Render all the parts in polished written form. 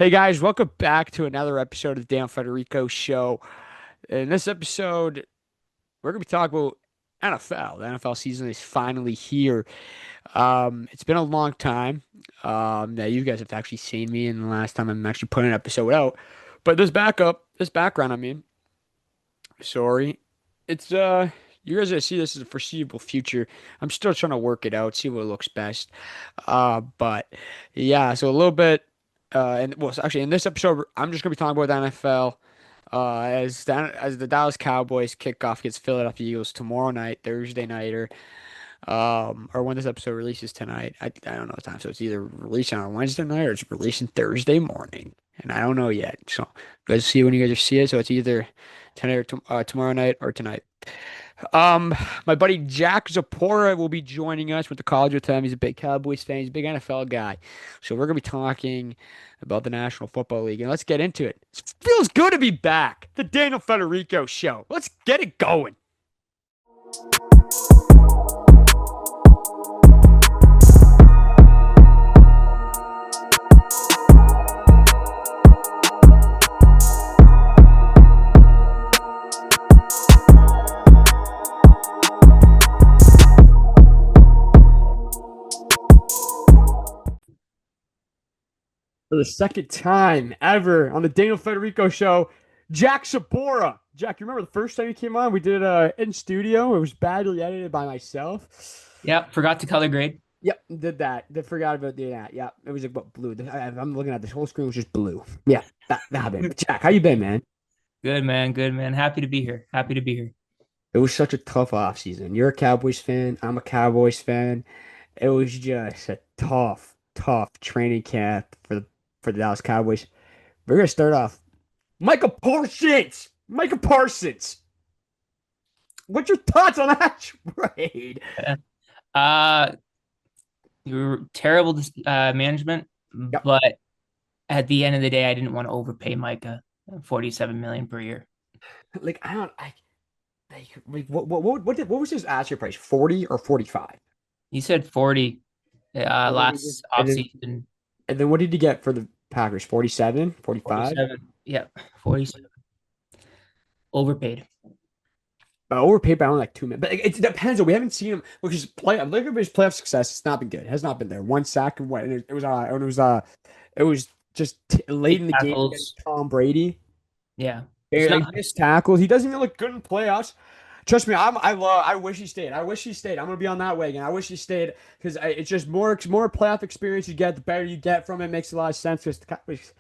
Hey guys, welcome back to another episode of the Dan Federico Show. In this episode, we're going to be talking about NFL. The NFL season is finally here. It's been a long time that you guys have actually seen me, and the last time I'm actually putting an episode out. But this background, sorry, it's you guys are gonna see this as a foreseeable future. I'm still trying to work it out, see what looks best. But yeah, so a little bit. And well, actually, in this episode, I'm just gonna be talking about the NFL. As the Dallas Cowboys kickoff against Philadelphia Eagles tomorrow night, Thursday night, or when this episode releases tonight. I don't know the time, so it's either releasing on Wednesday night or it's releasing Thursday morning, and I don't know yet. So you guys see when you guys see it. So it's either tonight or tomorrow night or tonight. Um, my buddy Jack Zapora will be joining us. Went to college with him. He's a big Cowboys fan. He's a big NFL guy. So we're gonna be talking about the National Football League, and let's get into it. It feels good to be back. The Daniel Federico Show. Let's get it going. For the second time ever on the Daniel Federico Show, Jack Zapora. Jack, you remember the first time you came on? We did it in studio. It was badly edited by myself. Yep, forgot to color grade. Yep, did that. They forgot about doing that. Yeah, it was like what blue. I'm looking at this whole screen was just blue. Yeah, that happened. Jack, how you been, man? Good man, good man. Happy to be here. Happy to be here. It was such a tough offseason. You're a Cowboys fan. I'm a Cowboys fan. It was just a tough training camp for the Dallas Cowboys. We're gonna start off. Michael Parsons. Michael Parsons. What's your thoughts on that trade? Uh, you were terrible management, Yep. but at the end of the day, I didn't want to overpay Micah 47 million per year. Like I don't. Like what was his asking price? 40 or 45? He said 40 And then, last offseason. and then what did he get for the Packers? 47, 45? 47. Yeah, 47. Overpaid. Overpaid by only like 2 minutes. But it depends. We haven't seen him because look at his playoff success. It's not been good. It has not been there. One sack and what? And it was just late Eight in the game tackles. against Tom Brady. Yeah. It's They not missed tackles. He doesn't even look good in playoffs. Trust me, I wish he stayed. I wish he stayed. I'm gonna be on that wagon. I wish he stayed because it's just more playoff experience you get, the better you get from it. Makes a lot of sense. Because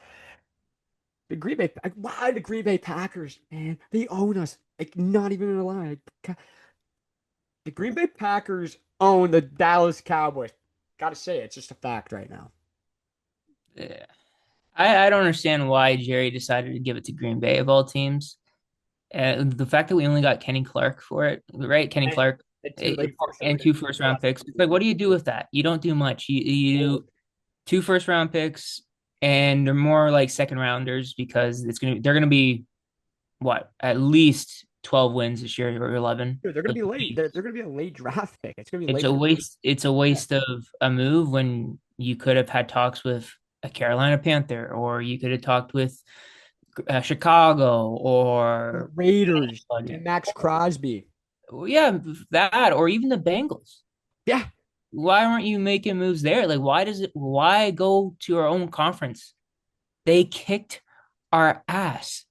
the Green Bay, why the Green Bay Packers, man, they own us. Like not even gonna lie, the Green Bay Packers own the Dallas Cowboys. Gotta say, it's just a fact right now. yeah. I don't understand why Jerry decided to give it to Green Bay of all teams. The fact that we only got Kenny Clark for it, right? Kenny And, Clark and two late first and rounders. two first round picks. It's like, what do you do with that? You don't do much. You do two first round picks, and they're more like second rounders because they're gonna be what, at least 12 wins this year or 11 Dude, they're gonna at be late. least. They're gonna be a late draft pick. It's gonna be It's late a first. waste. It's a waste of a move when you could have had talks with a Carolina Panther, or you could have talked with Chicago, The or Raiders and Max Crosby. yeah, that, or even the Bengals. Yeah, Why aren't you making moves there? Like, why go to our own conference? They kicked our ass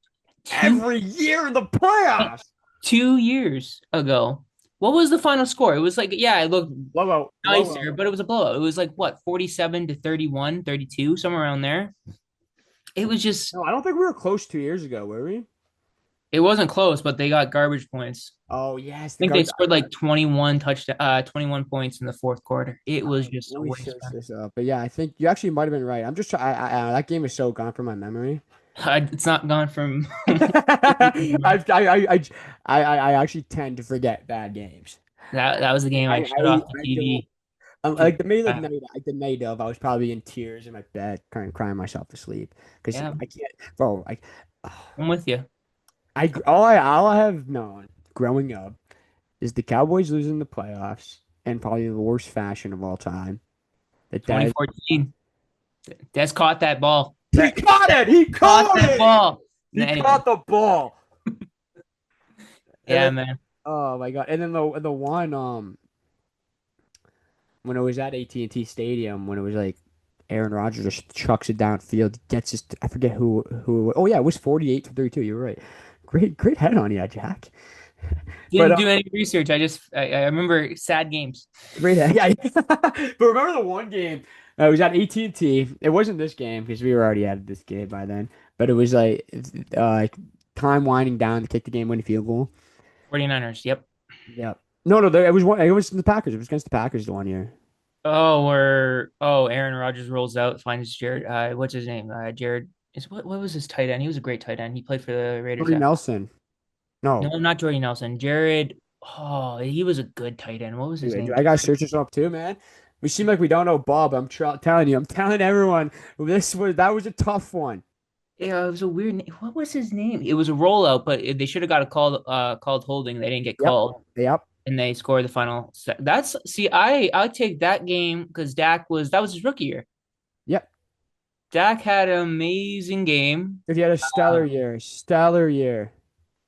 two every year in the playoffs. 2 years ago. What was the final score? It was like, yeah, it looked Blowout, nicer, blowout. but it was a blowout. It was like what, 47 to 31, 32, somewhere around there. It was just, No, I don't think we were close 2 years ago, were we? it wasn't close, but they got garbage points. Oh yes, I think they scored like 21 points in the fourth quarter. It was just let a me waste, search man. this up. But yeah, I think you actually might have been right. I'm just trying. That game is so gone from my memory. It's not gone from I, I, I, I, I actually tend to forget bad games. that was the game I shut off the I don't. TV to Like the night of, I was probably in tears in my bed, crying myself to sleep because yeah, I can't, bro. Like, I'm with you. all I have known growing up is the Cowboys losing the playoffs in probably the worst fashion of all time. That 2014. Des caught that ball. He That caught it. He caught caught that it. ball. He Anyway, caught the ball. And yeah, then, man. oh my God. And then the one when it was at AT&T Stadium when it was like Aaron Rodgers just chucks it downfield, gets his I forget who. Oh yeah, it was 48 to 32. You're right. Great head on you, Jack. But Didn't do any research. I remember sad games. great head. Yeah. But remember the one game? It was at AT&T. It wasn't this game because we were already out of this game by then. But it was like time winding down to kick the game-winning field goal. 49ers. Yep. Yeah. No, no, it was one. It was the Packers. It was against the Packers the one year. Aaron Rodgers rolls out, finds Jared. What's his name? Jared is what was his tight end? He was a great tight end. He played for the Raiders Jordy after. Nelson. No. No, not Jordy Nelson. Jared. Oh, he was a good tight end. What was his Anyway, name? I gotta search this up too, man. We seem like we don't know Bob. Telling you, I'm telling everyone, that was a tough one. Yeah, it was a weird name. What was his name? It was a rollout, but they should have got a called holding. They didn't get Yep. called, Yep. and they scored the final. That's see, I take that game because that was his rookie year. Yep. Dak had an amazing game, If you had a uh, stellar year.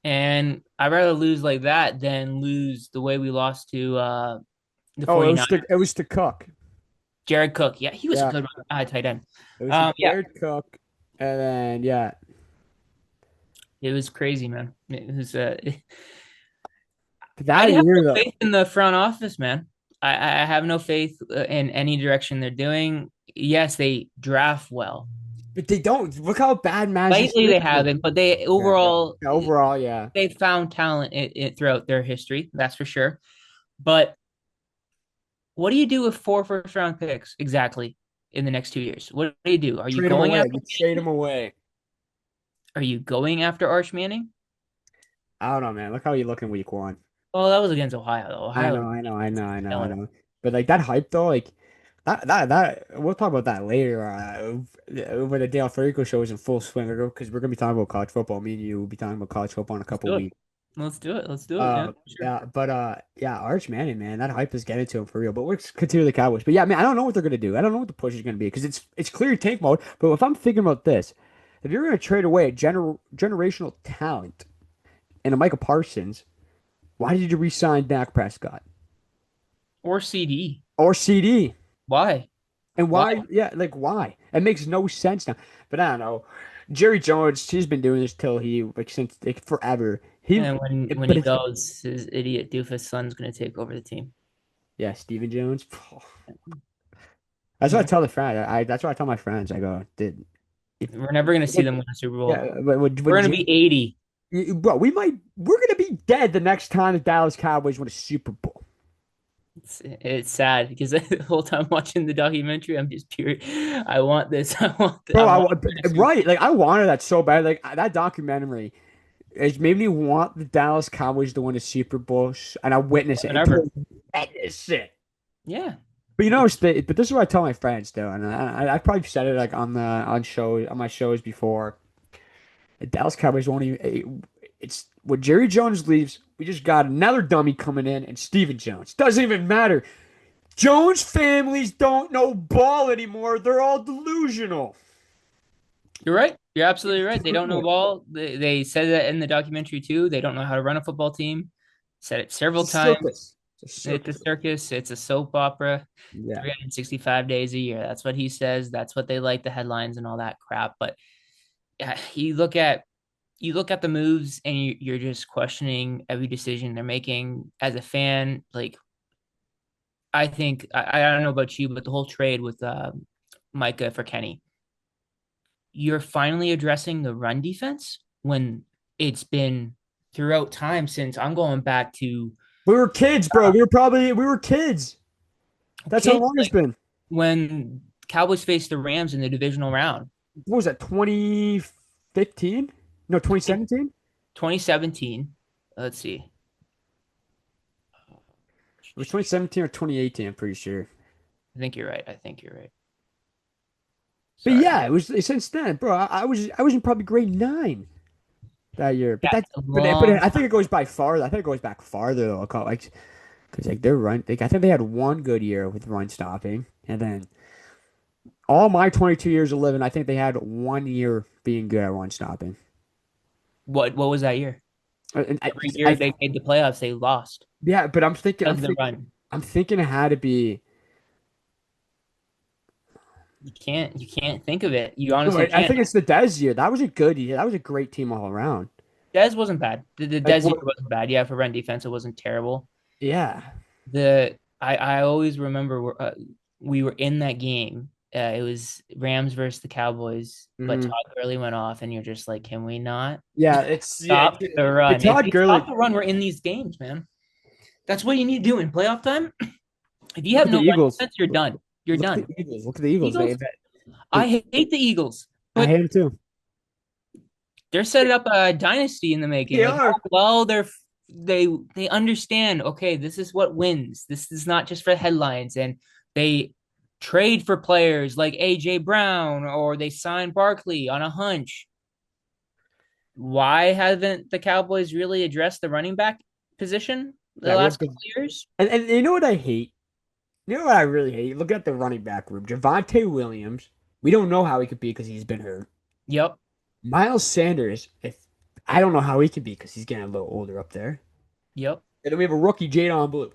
and I'd rather lose like that than lose the way we lost to the Oh, 49ers. it was to Cook. Jared Cook, yeah, he was a Yeah, good tight end. it was to Yeah, Jared Cook, and then yeah, it was crazy, man. It was I that have year no though. faith in the front office, man. I have no faith in any direction they're doing. Yes, they draft well. But they don't look how bad Madison Lately, Smith they is. haven't, but they Yeah, overall yeah. Overall, yeah. they found talent throughout their history. That's for sure. But what do you do with four first round picks exactly in the next 2 years? What do you do? Are you Trade him going away. after You trade him Manning? away. Are you going after Arch Manning? I don't know, man. Look how you look in week one. Oh, that was against Ohio, though. I Ohio know, was I know, I know, I know, I killing. know. But like that hype though, like that we'll talk about that later. When the Dale Federico show is in full swing, because we're gonna be talking about college football. Me and you will be talking about college football in a Let's couple do it. weeks. Let's do it. Let's do it. Yeah, sure. Yeah, but yeah, Arch Manning, man, that hype is getting to him for real. But let's continue the Cowboys. But yeah, man, I don't know what they're gonna do. I don't know what the push is gonna be because it's clear tank mode. But if I'm thinking about this, if you're gonna trade away a generational talent and a Michael Parsons, why did you re-sign Dak Prescott Or CD. or CD? Why? And Why? why? Yeah, like why? It makes no sense now. But I don't know. Jerry Jones, he's been doing this till he like since like forever. And when But he it's goes, his idiot doofus son's gonna take over the team. yeah, Steven Jones. That's what I Yeah. tell the friend. That's what I tell my friends. I go, did if We're never gonna see like, them win a Super Bowl. yeah, but We're when gonna be 80. bro, we're gonna be dead the next time the Dallas Cowboys win a Super Bowl. It's sad because the whole time watching the documentary, I'm just pure. I want this. Bro, I want right? Like I wanted that so bad. Like that documentary. It made me want the Dallas Cowboys to win a Super Bowl, and I witness it. whatever. Witness it. Yeah. But you know, but this is what I tell my friends though, and I probably said it like on my shows before. The Dallas Cowboys won't even. It's when Jerry Jones leaves, we just got another dummy coming in, and Steven Jones. Doesn't even matter. Jones families don't know ball anymore. They're all delusional. You're right. You're absolutely It's right. They don't know true. ball. They said that in the documentary too. They don't know how to run a football team. Said it It's several a times. circus. It's a It's a circus. circus. It's a soap opera. Yeah. 365 days a year. That's what he says. That's what they like, the headlines and all that crap. But yeah, you look at the moves and you're just questioning every decision they're making as a fan. Like I think I don't know about you, but the whole trade with Micah for Kenny, you're finally addressing the run defense when it's been throughout time since I'm going back to We were kids, bro. We were kids. That's how kids long it's like been. when Cowboys faced the Rams in the divisional round. What was that, 2015? No, I think 2017? 2017. Let's see. It was 2017 or 2018, I'm pretty sure. I think you're right. I think you're right. But Sorry. yeah, it was since then, bro. I was in probably grade nine that year. But Yeah, that's a but long I think it goes by farther. I think it goes back farther though. Like because like their run, like I think they had one good year with run stopping, and then all my 22 years of living, I think they had 1 year being good at run stopping. What was that year? And Every year they made the playoffs, they lost yeah, but I'm thinking, because of the run. I'm thinking it had to be. You can't think of it. You No, honestly I can't. think it's the Dez year. That was a good year. That was a great team all around. Dez wasn't bad. The Like, Dez year wasn't bad. Yeah, for run defense, it wasn't terrible. yeah. I always remember we were in that game. It was Rams versus the Cowboys, but Hmm. Todd Gurley went off, and you're just like, can we not Yeah, stop the but run? If Todd we stop Gurley. the run, we're in these games, man. That's what you need to do in playoff time. If you Look have at the no run Eagles. defense, you're done. You're Look at done. the Eagles. Look at the Eagles. Eagles, They I hate the Eagles, I but hate them too. they're setting up a dynasty in the making. They Like, oh, are. well, they understand. Okay, this is what wins. This is not just for headlines, and they trade for players like AJ Brown or they sign Barkley on a hunch. Why haven't the Cowboys really addressed the running back position the Yeah, we have last the couple of years? and you know what I hate? You know what I really hate? Look at the running back group. Javonte Williams. We don't know how he could be because he's been hurt. Yep, Miles Sanders, if I don't know how he could be because he's getting a little older up there. yep. And then we have a rookie, Jadon Blue.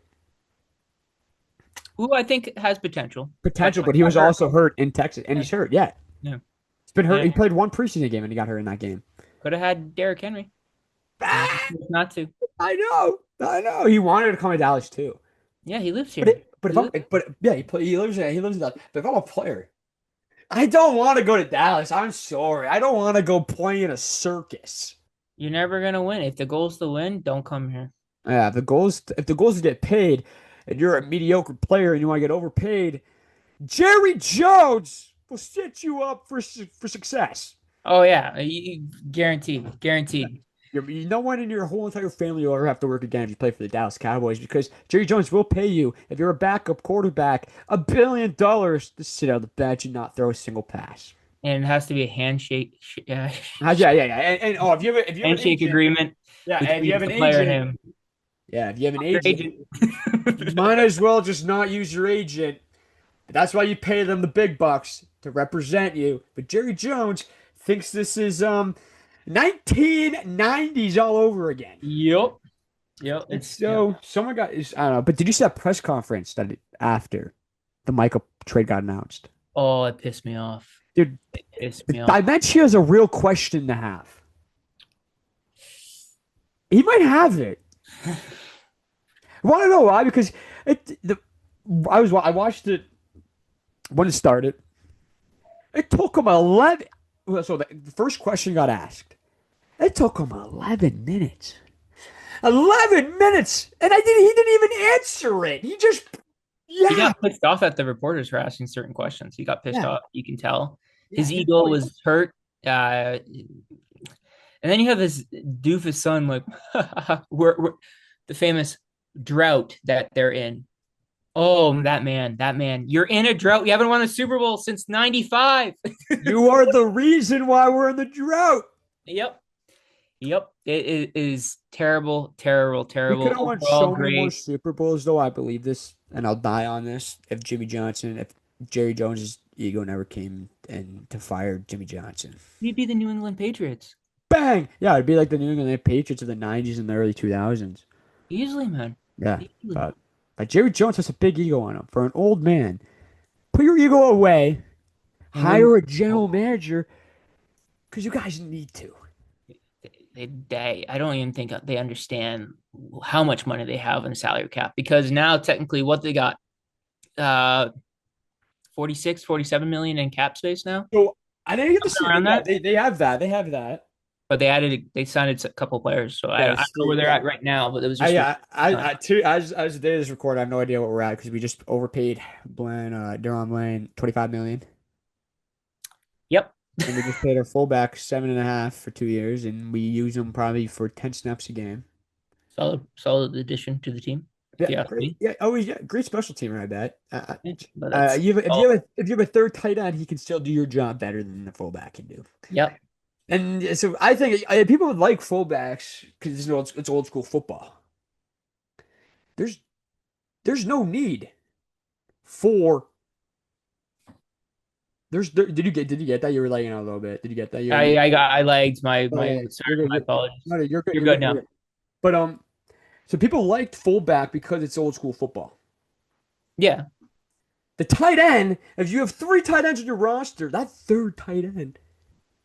Who I think has potential, but Potential, but he got was hurt. also hurt in Texas. And Yeah, he's hurt, yeah. yeah. He's been hurt. And He played one preseason game and he got hurt in that game. could have had Derrick Henry. And Ah, not to. I know. I know. He wanted to come to Dallas too. Yeah, he lives here. But if He I'm lives. but yeah, he lives in that. But if I'm a player, I don't want to go to Dallas. I'm sorry. I don't want to go play in a circus. You're never gonna win. If the goal's to win, don't come here. Yeah, if the goal is to get paid, and you're a mediocre player and you want to get overpaid, Jerry Jones will set you up for success. Oh yeah, guaranteed, Yeah. guaranteed. No one in your whole entire family will ever have to work again if you play for the Dallas Cowboys because Jerry Jones will pay you if you're a backup quarterback $1 billion to sit on the bench and not throw a single pass. And it has to be a handshake, Yeah. And if you have an handshake agent, agreement yeah, and if you between have an the player and agent, him. yeah, if you have an Your agent, agent. you might as well just not use your agent. That's why you pay them the big bucks to represent you. But Jerry Jones thinks this is 1990s all over again. Yep. Yep. And It's yep. so someone got I don't know, but did you see that press conference that after the Michael trade got announced? Oh, it pissed me off. Dude, It pissed the me off. dementia is a real question to have. He might have it. I want to know why because I watched it when it started. It took him 11. So the first question got asked. It took him 11 minutes. 11 minutes, and he didn't even answer it. He just He yeah. got pissed off at the reporters for asking certain questions. He got pissed Yeah. off. You can tell Yeah, his yeah. ego Oh, yeah. was hurt. And then you have his doofus son, like we're the famous drought that they're in. Oh, that man, you're in a drought. You haven't won a Super Bowl since '95. You are the reason why we're in the drought. Yep, yep. It is terrible, terrible, We could terrible. have won Overall, so many more great. Super Bowls, though. I believe this, and I'll die on this. If Jerry Jones's ego never came in to fire Jimmy Johnson, We'd be the New England Patriots bang! Yeah, it'd be like the New England Patriots of the '90s and the early 2000s. easily, man. Yeah, Easily. but like Jerry Jones has a big ego on him for an old man. Put your ego away. And win. Hire a general manager because you guys need to. I don't even think they understand how much money they have in the salary cap because now technically what they got, uh, 46, 47 million in cap space now. So I didn't get to see. Around Yeah, that. they have that. They have that. But they signed a couple players, so I don't Yes. know where they're Yeah. at right now. But it was just As the day of this record, I have no idea what we're at because we just overpaid Duran Lane 25 million, yep, and we just paid our fullback 7.5 for 2 years, and we use them probably for 10 snaps a game. solid addition to the team. If Yeah, you ask great. me. Yeah, always yeah, great special teamer. I bet. Yeah, but that's If you have a third tight end, he can still do your job better than the fullback can do. yep. And so I think people would like fullbacks because it's old school football. There's there's no need for Did you get that? You were lagging out a little bit. Did you get that? I lagged my Okay, sorry, you're good. my apologies. No, no, you're good. You're You're good good. You're now. good. But so people liked fullback because it's old school football. Yeah. The tight end, if you have three tight ends on your roster, that third tight end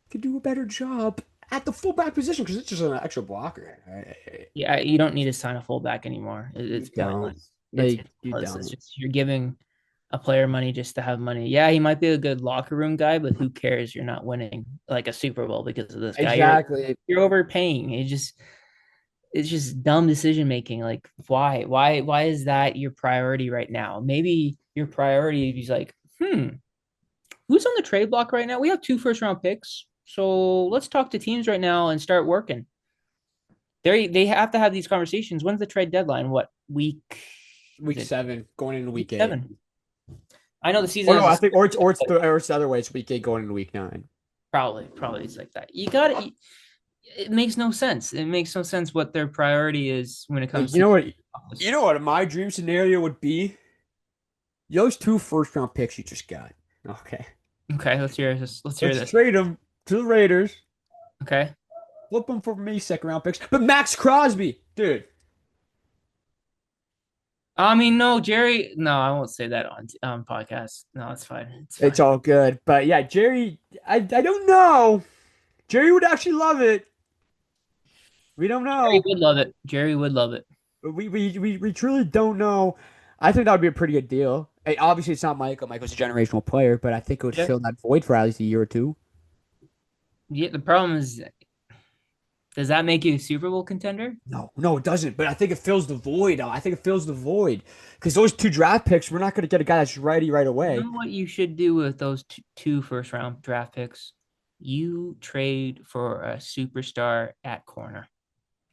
can do a better job at the fullback position because it's just an extra blocker. Yeah, you don't need to sign a fullback anymore. You It's don't. pointless. It's Like you pointless. It's don't. just you're giving a player money just to have money. Yeah, he might be a good locker room guy, but who cares? You're not winning like a Super Bowl because of this guy. Exactly. You're overpaying. It's just dumb decision making. Like why is that your priority right now? Maybe your priority is like, who's on the trade block right now? We have two first round picks. So let's talk to teams right now and start working. They have to have these conversations. When's the trade deadline? What week? Is Week it 7 going into week week 8. 7? I know the Oh season no, has I a think or it's the other way. It's week 8 going into week 9. probably it's like that. You got it. It makes no sense. It makes no sense what their priority is when it Like comes to you know what my dream scenario would be? Those two first round picks you just got. Okay. Okay, let's hear this. Let's hear Let's this. trade them to the Raiders. Okay. Flip them for me second round picks. But Max Crosby, dude. I mean, no, Jerry. No, I won't say that on podcast. No, it's fine. It's It's fine. all good. But yeah, Jerry, I don't know. Jerry would actually love it. We don't Jerry know. would love it. Jerry would love it. We truly don't know. I think that would be a pretty good deal. Hey, obviously, it's not Michael. Michael's a generational player, but I think it would Yeah. fill that void for at least a year or two. Yeah. The problem is, does that make you a Super Bowl contender? No, no, it doesn't. But I think it fills the void. I think it fills the void because those two draft picks, we're not going to get a guy that's righty right You away. know what you should do with those two first round draft picks? You trade for a superstar at corner.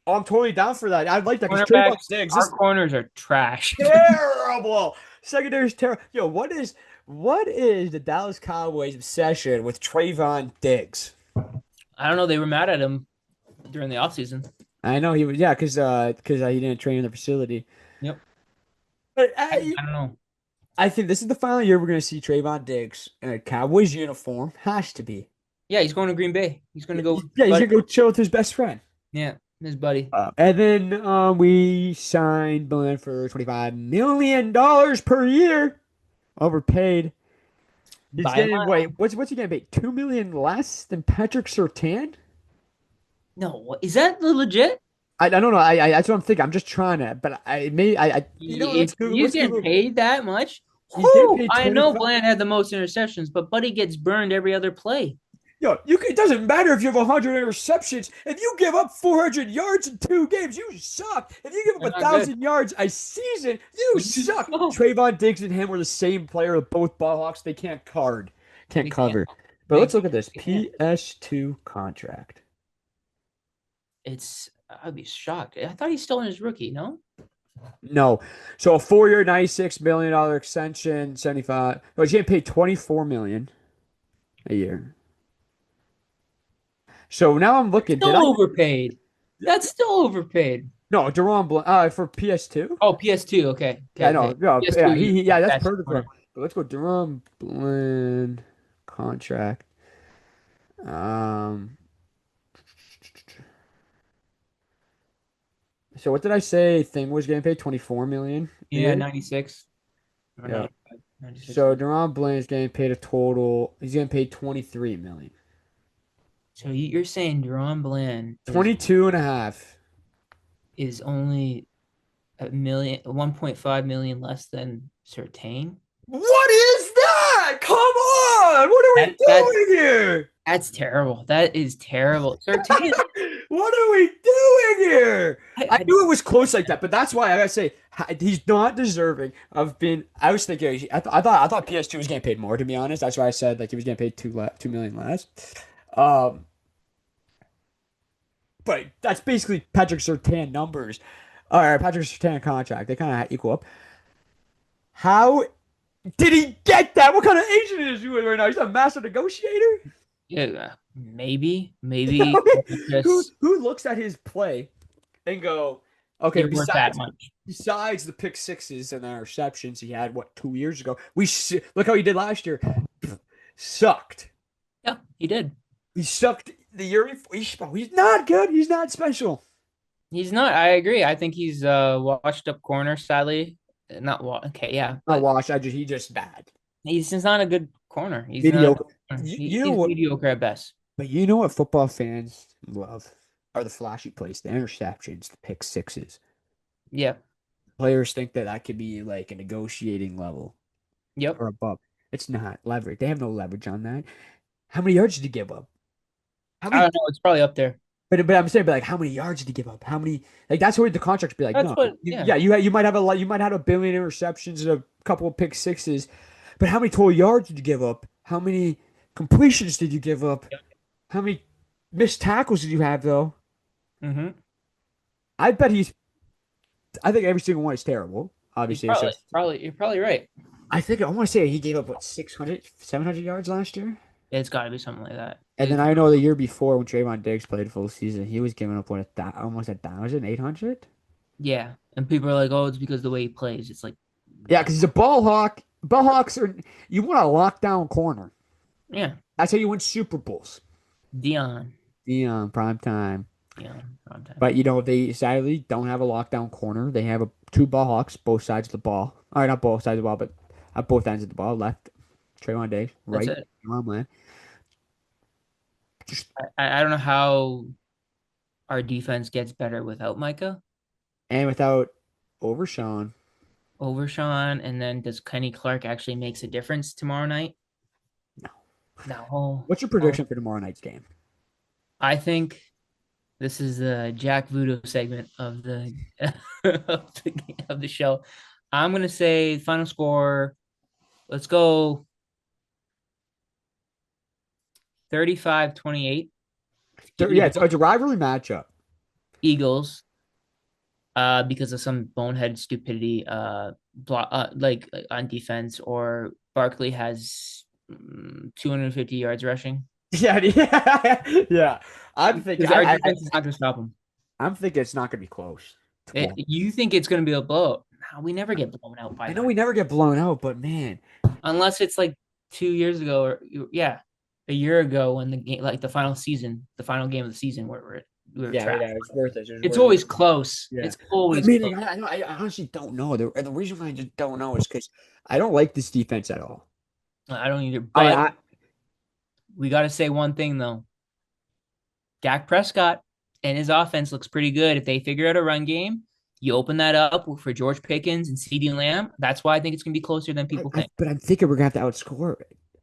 Oh, I'm totally down for that. I'd like that because Trayvon Cornerbacks, Diggs our is corners are trash. terrible. Secondary's terrible. Yo, what is the Dallas Cowboys' obsession with Trayvon Diggs? I don't know. They were mad at him during the offseason. I know he was, yeah, because he didn't train in the facility. Yep. But I don't know. I think this is the final year we're going to see Trayvon Diggs in a Cowboys uniform. Has to be. Yeah, he's going to Green Bay. He's going to go with Yeah, his he's buddy. gonna go chill with his best friend. Yeah, his buddy. And then we signed Bland for $25 million per year. Overpaid. He's By a getting wait, mile. what's he getting paid? 2 million less than Patrick Surtain? No, is that the legit? I don't know. That's what I'm thinking. I'm just trying to, but let's If Google. he's Let's getting Google. paid that much, He's getting whoo, paid I know 25. Bland had the most interceptions, but Buddy gets burned every other play. Yo, it doesn't matter if you have 100 interceptions. If you give up 400 yards in 2 games, you suck. If you give They're up a not good. thousand yards a season, you You suck. suck. Trayvon Diggs and him were the same player of both ball hawks. They can't They can't. cover. But They let's look can't. at this They can't. PS2 contract. I'd be shocked. I thought he's still in his rookie, no? No, so a 4 year, $96 million extension, 75. No, he's getting paid 24 million a year. So now I'm looking. Did Still I? overpaid. That's still overpaid. No, Deron Bland for PS2. Oh, PS2. Okay. Yeah, Okay. no, Okay. no, PS2, yeah, you yeah, that's that's perfect for him. corner. But let's go Deron Bland contract. Um, so what did I say? Thing was getting paid 24 million a Yeah, year. 96 or Yeah. 95, 96. So Deron Bland is getting paid a total. He's getting paid 23 million. So you're saying Deron Bland 22 and a half. is only 1.5 million less than Sertain? What is that? Come on! What are we That's doing here? that's terrible. That is terrible. Sertain, What are we doing here? I, I I, knew it was close like that, but that's why I gotta say he's not deserving of being. I was thinking, I thought PS2 was getting paid more. To be honest, that's why I said like he was getting paid 2 million less. Um, but that's basically Patrick Surtain numbers, or Patrick Surtain contract. They kind of equal up. How did he get that? What kind of agent is he with right now? He's a master negotiator. yeah, maybe who just who looks at his play and go, okay, you're worth that besides much. besides the pick sixes and the interceptions he had, what, 2 years ago, look how he did last year. sucked. Yeah, he did. He sucked the year before. He's not good. He's not special. He's not. I agree. I think he's washed up corner, sadly. Not okay, yeah, Not but washed. He's just bad. he's just not a good corner. He's not a Mediocre. good corner. You know He's what? mediocre at best. But you know what football fans love are the flashy plays, the interceptions, the pick sixes. Yeah. Players think that that could be like a negotiating level Yep. or above. It's not leverage. They have no leverage on that. How many yards did he give up? How I many? don't know. It's probably up there. But I'm saying, but like, how many yards did he give up? How many? Like, that's where the contracts be like, That's no, what. Yeah. yeah, you might have a lot, you might have a billion interceptions and a couple of pick sixes, but how many total yards did you give up? How many completions did you give up? Yep. How many missed tackles did you have though? Mm-hmm. I bet he's. I think every single one is terrible. He's Obviously, it's probably, just. probably, you're probably right. I want to say he gave up what 600, 700 yards last year. It's got to be something like that. And then I know the year before when Trayvon Diggs played full season, he was giving up what almost 1,800. Yeah. And people are like, oh, it's because of the way he plays. It's like, Yeah, because he's a ball hawk. Ball hawks are you want a lockdown corner. yeah, That's how you win Super Bowls. Dion. Yeah, prime time. Dion, prime time. But they sadly don't have a lockdown corner. They have two ball hawks, both sides of the ball. All right, not both sides of the ball, but at both ends of the ball. Left, Trayvon Diggs. That's Right, it. Lamley. Just I don't know how our defense gets better without Micah, and without Overshawn. Overshawn, and then does Kenny Clark actually makes a difference tomorrow night? No. No. What's your No. prediction for tomorrow night's game? I think this is the Jack Voodoo segment of the of the show. I'm gonna say final score. Let's go 35-28. Yeah, it's a rivalry matchup. Eagles, because of some bonehead stupidity, on defense, or Barkley has 250 yards rushing. Yeah, yeah, yeah. I'm thinking. Because our defense is not going to stop him. I'm thinking it's not going to be close tomorrow. You think it's going to be a blowout? No, we never get blown out by I know that, we never get blown out, but man, unless it's like 2 years ago, or yeah, a year ago when the game, like the final game of the season, where we were yeah, trash. yeah, it's worth it. It's It's worth it. always close. Yeah, It's but always man, close. I honestly don't know. The reason why I just don't know is because I don't like this defense at all. I don't either. I, But I we got to say one thing though. Dak Prescott and his offense looks pretty good. If they figure out a run game, you open that up for George Pickens and CeeDee Lamb. That's why I think it's going to be closer than people think. but I'm thinking we're gonna have to outscore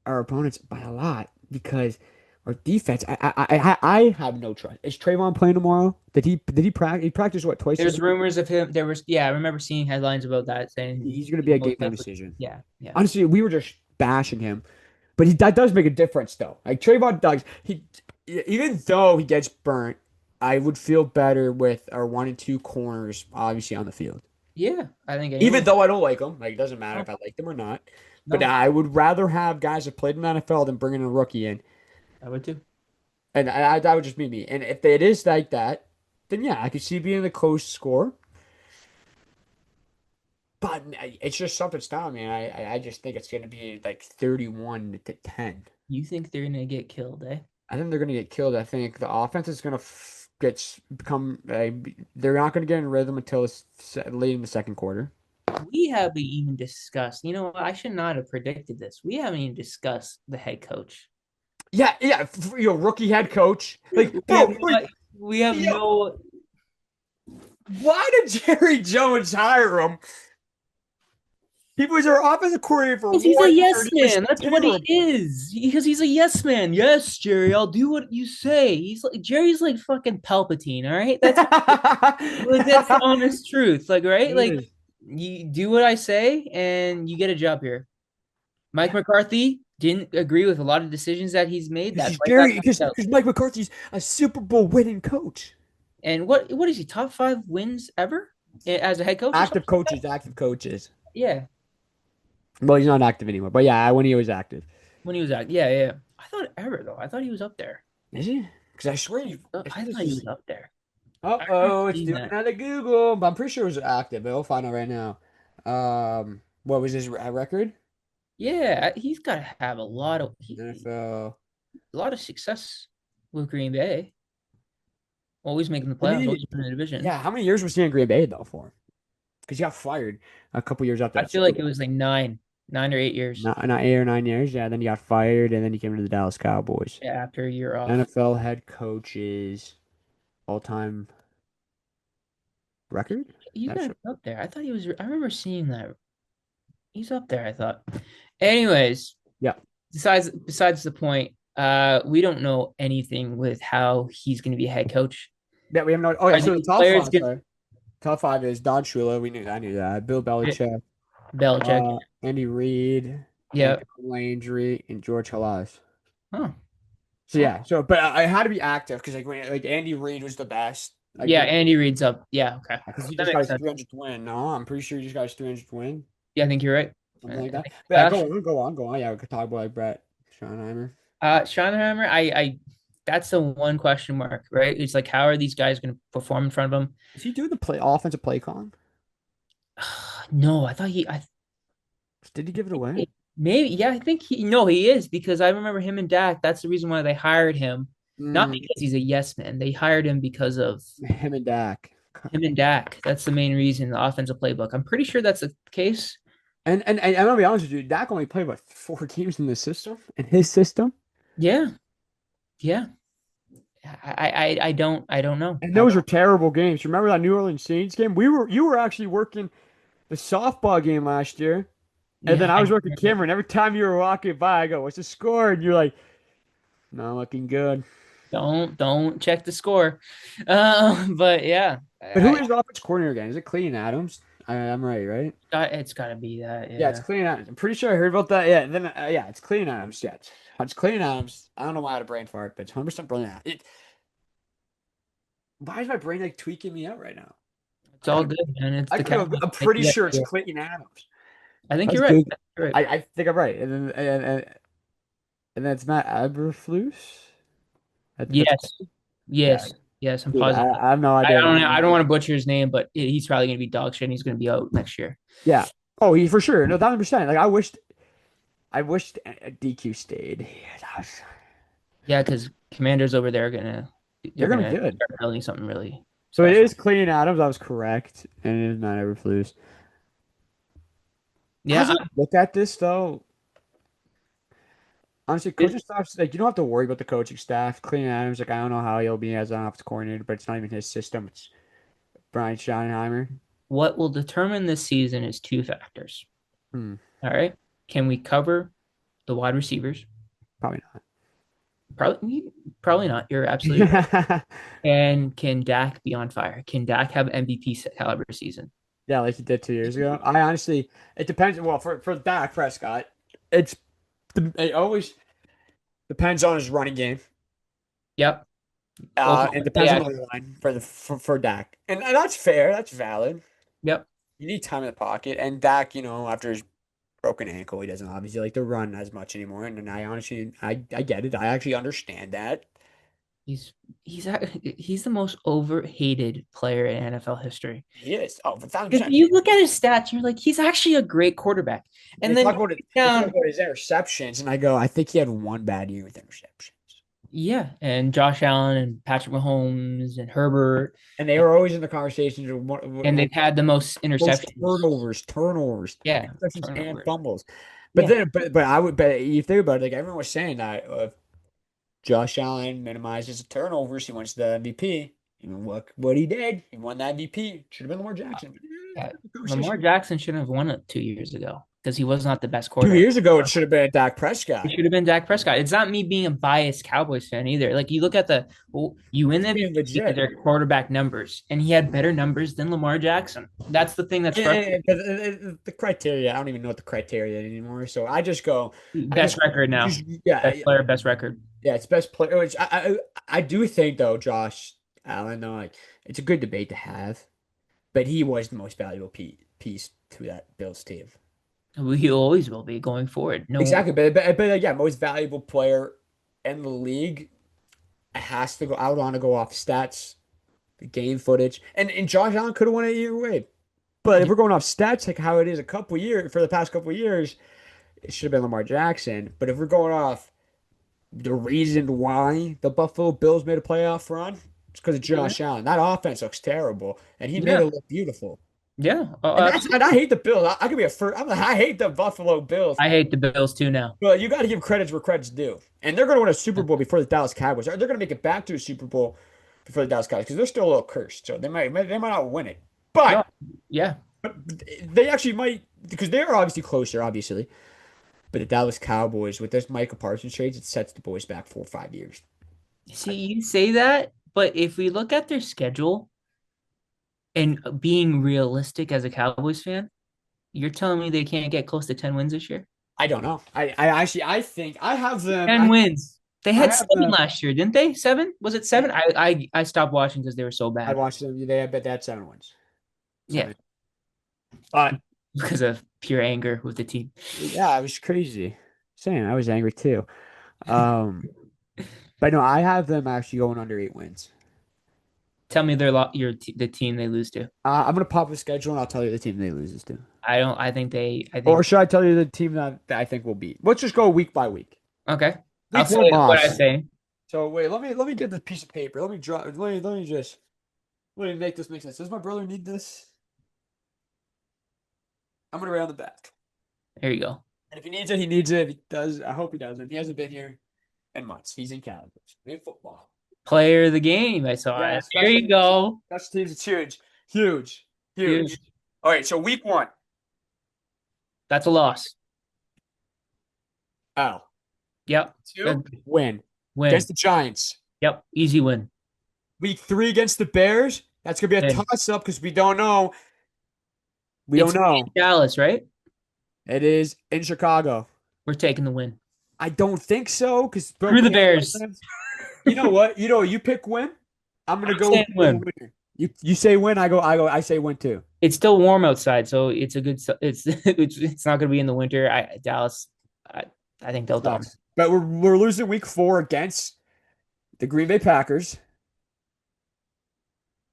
our opponents by a lot because our defense. I have no trust. Is Trayvon playing tomorrow? Did he practice? He practiced what twice this There's week? rumors of him. Yeah, I remember seeing headlines about that saying He's gonna be he a game most time definitely. decision. Yeah, yeah, Honestly, we were just bashing him, but that does make a difference though. Like Trayvon does, even though he gets burnt, I would feel better with our 1 and 2 corners obviously on the field. yeah. I think Even anyone. though I don't like them, like it doesn't matter No, if I like them or not. But no, I would rather have guys that played in the NFL than bringing a rookie in, I would too. and that would just be me. And if it is like that, then yeah, I could see being a close score. But it's just something's telling me. I just think it's going to be like 31-10. You think they're gonna get killed, eh? I think they're going to get killed. I think the offense is going to become they're not going to get in rhythm until late in the second quarter. We haven't even discussed. You know what? I should not have predicted this. We haven't even discussed the head coach. Yeah, yeah, rookie head coach. Like, We have bro, not, we have yo, no. why did Jerry Jones hire him? He was our offensive coordinator for Because he's a 1 year. yes And he was man. That's what he terrible. is. Because he's a yes man. Yes, Jerry, I'll do what you say. He's like Jerry's like fucking Palpatine. All right, that's the honest truth. Like, right, like Yes. you do what I say, and you get a job here. Mike McCarthy didn't agree with a lot of decisions that he's made. Because That's he's why he got Jerry, kicked out. because Mike McCarthy's a Super Bowl winning coach. And what is he? Top 5 wins ever as a head coach or something Active like that? coaches, active coaches. Yeah, Well, he's not active anymore. But yeah, when he was active. when he was out. Yeah, yeah. I thought ever though. I thought he was up there. Is he? Because I swear I I think this thought he is. was up there. I remember Uh-oh, it's seeing doing that. another Google. But I'm pretty sure it was active, but we'll find out right now. What was his record? Yeah, he's got to have NFL. a lot of success with Green Bay. Always making the Did playoffs, he? always winning the division. Yeah, how many years was he in Green Bay though for? Because he got fired a couple years after I that feel Super like it Bowl. was like 9 or 8 years Not 8 or 9 years. Yeah, then he got fired, and then he came to the Dallas Cowboys. after a year off. NFL head coaches all-time record. He's That's got to be up there. I thought he was. I remember seeing that. He's up there, I thought. Anyways, yeah. besides the point, we don't know anything with how he's going to be a head coach. Yeah, we have no. Oh yeah, Are so the these top players five. get Sorry, top five is Don Shula. I knew that. Bill Belichick, Belichick? Andy Reid, Yeah. Andrew Landry, and George Halas. Huh. So Oh. yeah, so but I had to be active because like Andy Reid was the best. Like Yeah, Andy Reid's up. Yeah, okay. because he That just got makes his sense. 300th win. No, I'm pretty sure he just got his 300th win, Yeah, I think you're right. something like I that. think But yeah, Josh, go on. Yeah, we could talk about like Brett Schottenheimer. Schottenheimer, that's the one question mark, right? It's like, how are these guys going to perform in front of him? Is he doing the play offensive play con? No, I thought I Did he give it away? maybe, yeah, I think no, he is because I remember him and Dak. That's the reason why they hired him, not Mm, because he's a yes man. They hired him because of him and Dak. him and Dak. That's the main reason, the offensive playbook. I'm pretty sure that's the case. And I'm gonna be honest with you, Dak only played what 4 games in the system in his system, Yeah, yeah. I don't know. and those were terrible games. Remember that New Orleans Saints game? You were actually working the softball game last year, and then Yeah, I was working Cameron. Every time you were walking by, I go, "What's the score?" And you're like, "Not looking good." don't check the score. But yeah, But who is the offense coordinator again? Is it Clayton Adams? I'm right, right? it's got to be that. Yeah, it's Yeah, Clayton Adams. I'm pretty sure I heard about that. Yeah, then yeah, it's Clayton Adams. Yeah, it's Clayton Adams. I don't know why I had a brain fart, but it's 100% brilliant. Why is my brain like tweaking me out right now? it's all good, man. It's I the gotta go. Cowboys. I'm pretty Yeah, sure it's yeah. Clayton Adams. I think Let's you're right. Google. You're right. I think I'm right. And then it's Matt Aberflus. That's Yes, yeah, yes, yes. I'm dude. positive. I have no I idea. don't. I don't want to butcher his name, but he's probably going to be dog shit. And he's going to be out next year. Yeah. Oh, he for sure. No, 1,000%. Like I wished DQ stayed. Yeah, Yeah, because Commanders over there are they're they're gonna be gonna good. start building something really So it is special. Clayton Adams. I was correct, and it is Matt Eberflus. Yeah, As I look at this though, honestly, it, coaching staff's like you don't have to worry about the coaching staff. Clayton Adams, like I don't know how he'll be as an offensive coordinator, but it's not even his system. It's Brian Schottenheimer. what will determine this season is two factors. Hmm, All right, can we cover the wide receivers? probably Probably not. You're absolutely right. not. And can Dak be on fire? Can Dak have MVP caliber season? Yeah, like he did 2 years ago. I honestly, it depends. Well, for Dak Prescott, it's it always depends on his running game. Yep. Oklahoma It State depends on the actually. line for Dak, and that's fair. That's valid. Yep. You need time in the pocket, and Dak, after his broken ankle, he doesn't obviously like to run as much anymore. And I honestly, I get it. I actually understand that. He's he's the most overhated player in NFL history. He is. Oh, but thousand If percent. you look at his stats, you're like, he's actually a great quarterback. They And then talk you about it. look They talk down, about his interceptions, and I go, I think he had one bad year with interceptions. yeah, and Josh Allen and Patrick Mahomes and Herbert, And they were always in the conversations of and they've had the most most interceptions. turnovers, Yeah, interceptions and turnovers. fumbles. But Yeah, then, but I would, but you think about it, like everyone was saying that if Josh Allen minimizes the turnovers, he wins the MVP. And what he did, he won the MVP. Should have been Lamar Jackson. yeah. Lamar Conversation. Jackson shouldn't have won it 2 years ago because he was not the best Two quarterback. years ago, it should have been Dak It Prescott. should have been Dak Prescott. It's not me being a biased Cowboys fan either. Like you look at you win It's the being MVP because legit. their quarterback numbers, and he had better numbers than Lamar Jackson. That's the thing that's frustrating. The criteria, I don't even know what the criteria anymore. So I Best just, record now, yeah, best player, best record. yeah, it's best player. Which I do think though, Josh Allen, though, like it's a good debate to have, but he was the most valuable piece to that Bills team. He always will be going forward. No, Exactly, but yeah, most valuable player in the league has to go. I would want to go off stats, the game footage, and Josh Allen could have won it either way. But if we're going off stats, like how it is a couple years for the past couple years, it should have been Lamar Jackson. But if we're going off the reason why the Buffalo Bills made a playoff run, it's because of Yeah. Josh Allen. That offense looks terrible, and he made Yeah. it look beautiful. Yeah. Oh, And I absolutely. hate the Bills. I could be a first. I hate the Buffalo Bills. I hate the Bills too now. But you got to give credit where credit's due. And they're going to win a Super Bowl before the Dallas Cowboys. They're going to make it back to a Super Bowl before the Dallas Cowboys because they're still a little cursed. So they might not win it. No. But Yeah. but they actually might because they're obviously closer, obviously. But the Dallas Cowboys with this Micah Parsons trades, it sets the boys back 4 or 5 years. See, you say that, but if we look at their schedule and being realistic as a Cowboys fan, you're telling me they can't get close to 10 wins this year? I don't know. I actually I think I have them. 10 wins. They I had have seven them. last year, didn't they? Seven? Was it seven? I stopped watching because they were so I bad. watched them. They I bet they had 7 wins. Yeah, 7. But because of pure anger with the team. yeah, it was crazy. Saying I was angry too. Um, but no, I have them actually going under 8 wins. Tell me the team they lose to. I'm gonna pop the schedule and I'll tell you the team they loses to. I don't. I think they. I Or think. should I tell you the team that I think will beat? Let's just go week by week. Okay, I'll Week say one what I loss. say. So wait, let me get this piece of paper. Let me draw. Let me just let me make this make sense. Does my brother need this? I'm gonna write on the back. There you go. And if he needs it, he needs it. If he does, I hope he doesn't. He hasn't been here in months. He's in Canada. In football. Player of the game. I saw Yeah, it. There you special go. special teams. It's huge, huge, Huge. huge. All right, so week one. That's a loss. Oh, Yep. two Good. win Win. against the Giants. Yep. Easy win. Week three against the Bears. That's gonna be a Win. toss up because we don't know. We don't It's know. Dallas, right? It is in Chicago. We're taking the win. I don't think so because Screw the Bears. You know what? You pick win. I'm gonna I'm go saying with the win. winner. You say win. I say win too. It's still warm outside, so it's a good. It's not going to be in the winter. Dallas. I, I think they'll dominate. Sucks. But we're losing week four against the Green Bay Packers.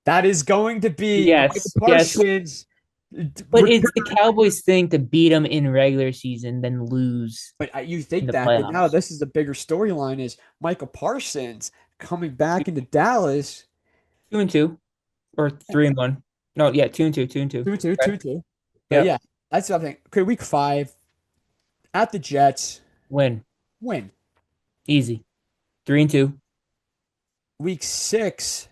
That is going to be Michael Yes, yes. Parsons. But it's the Cowboys thing to beat them in regular season, then lose But you in think the that, but now playoffs. this is the bigger storyline is Michael Parsons coming back into Dallas. 2-2 or 3-1. No, yeah, 2-2, 2-2. 2-2, Okay. 2-2. But Yep. yeah, that's something. Okay, week five at the Jets, Win. win. Easy. 3-2. Week six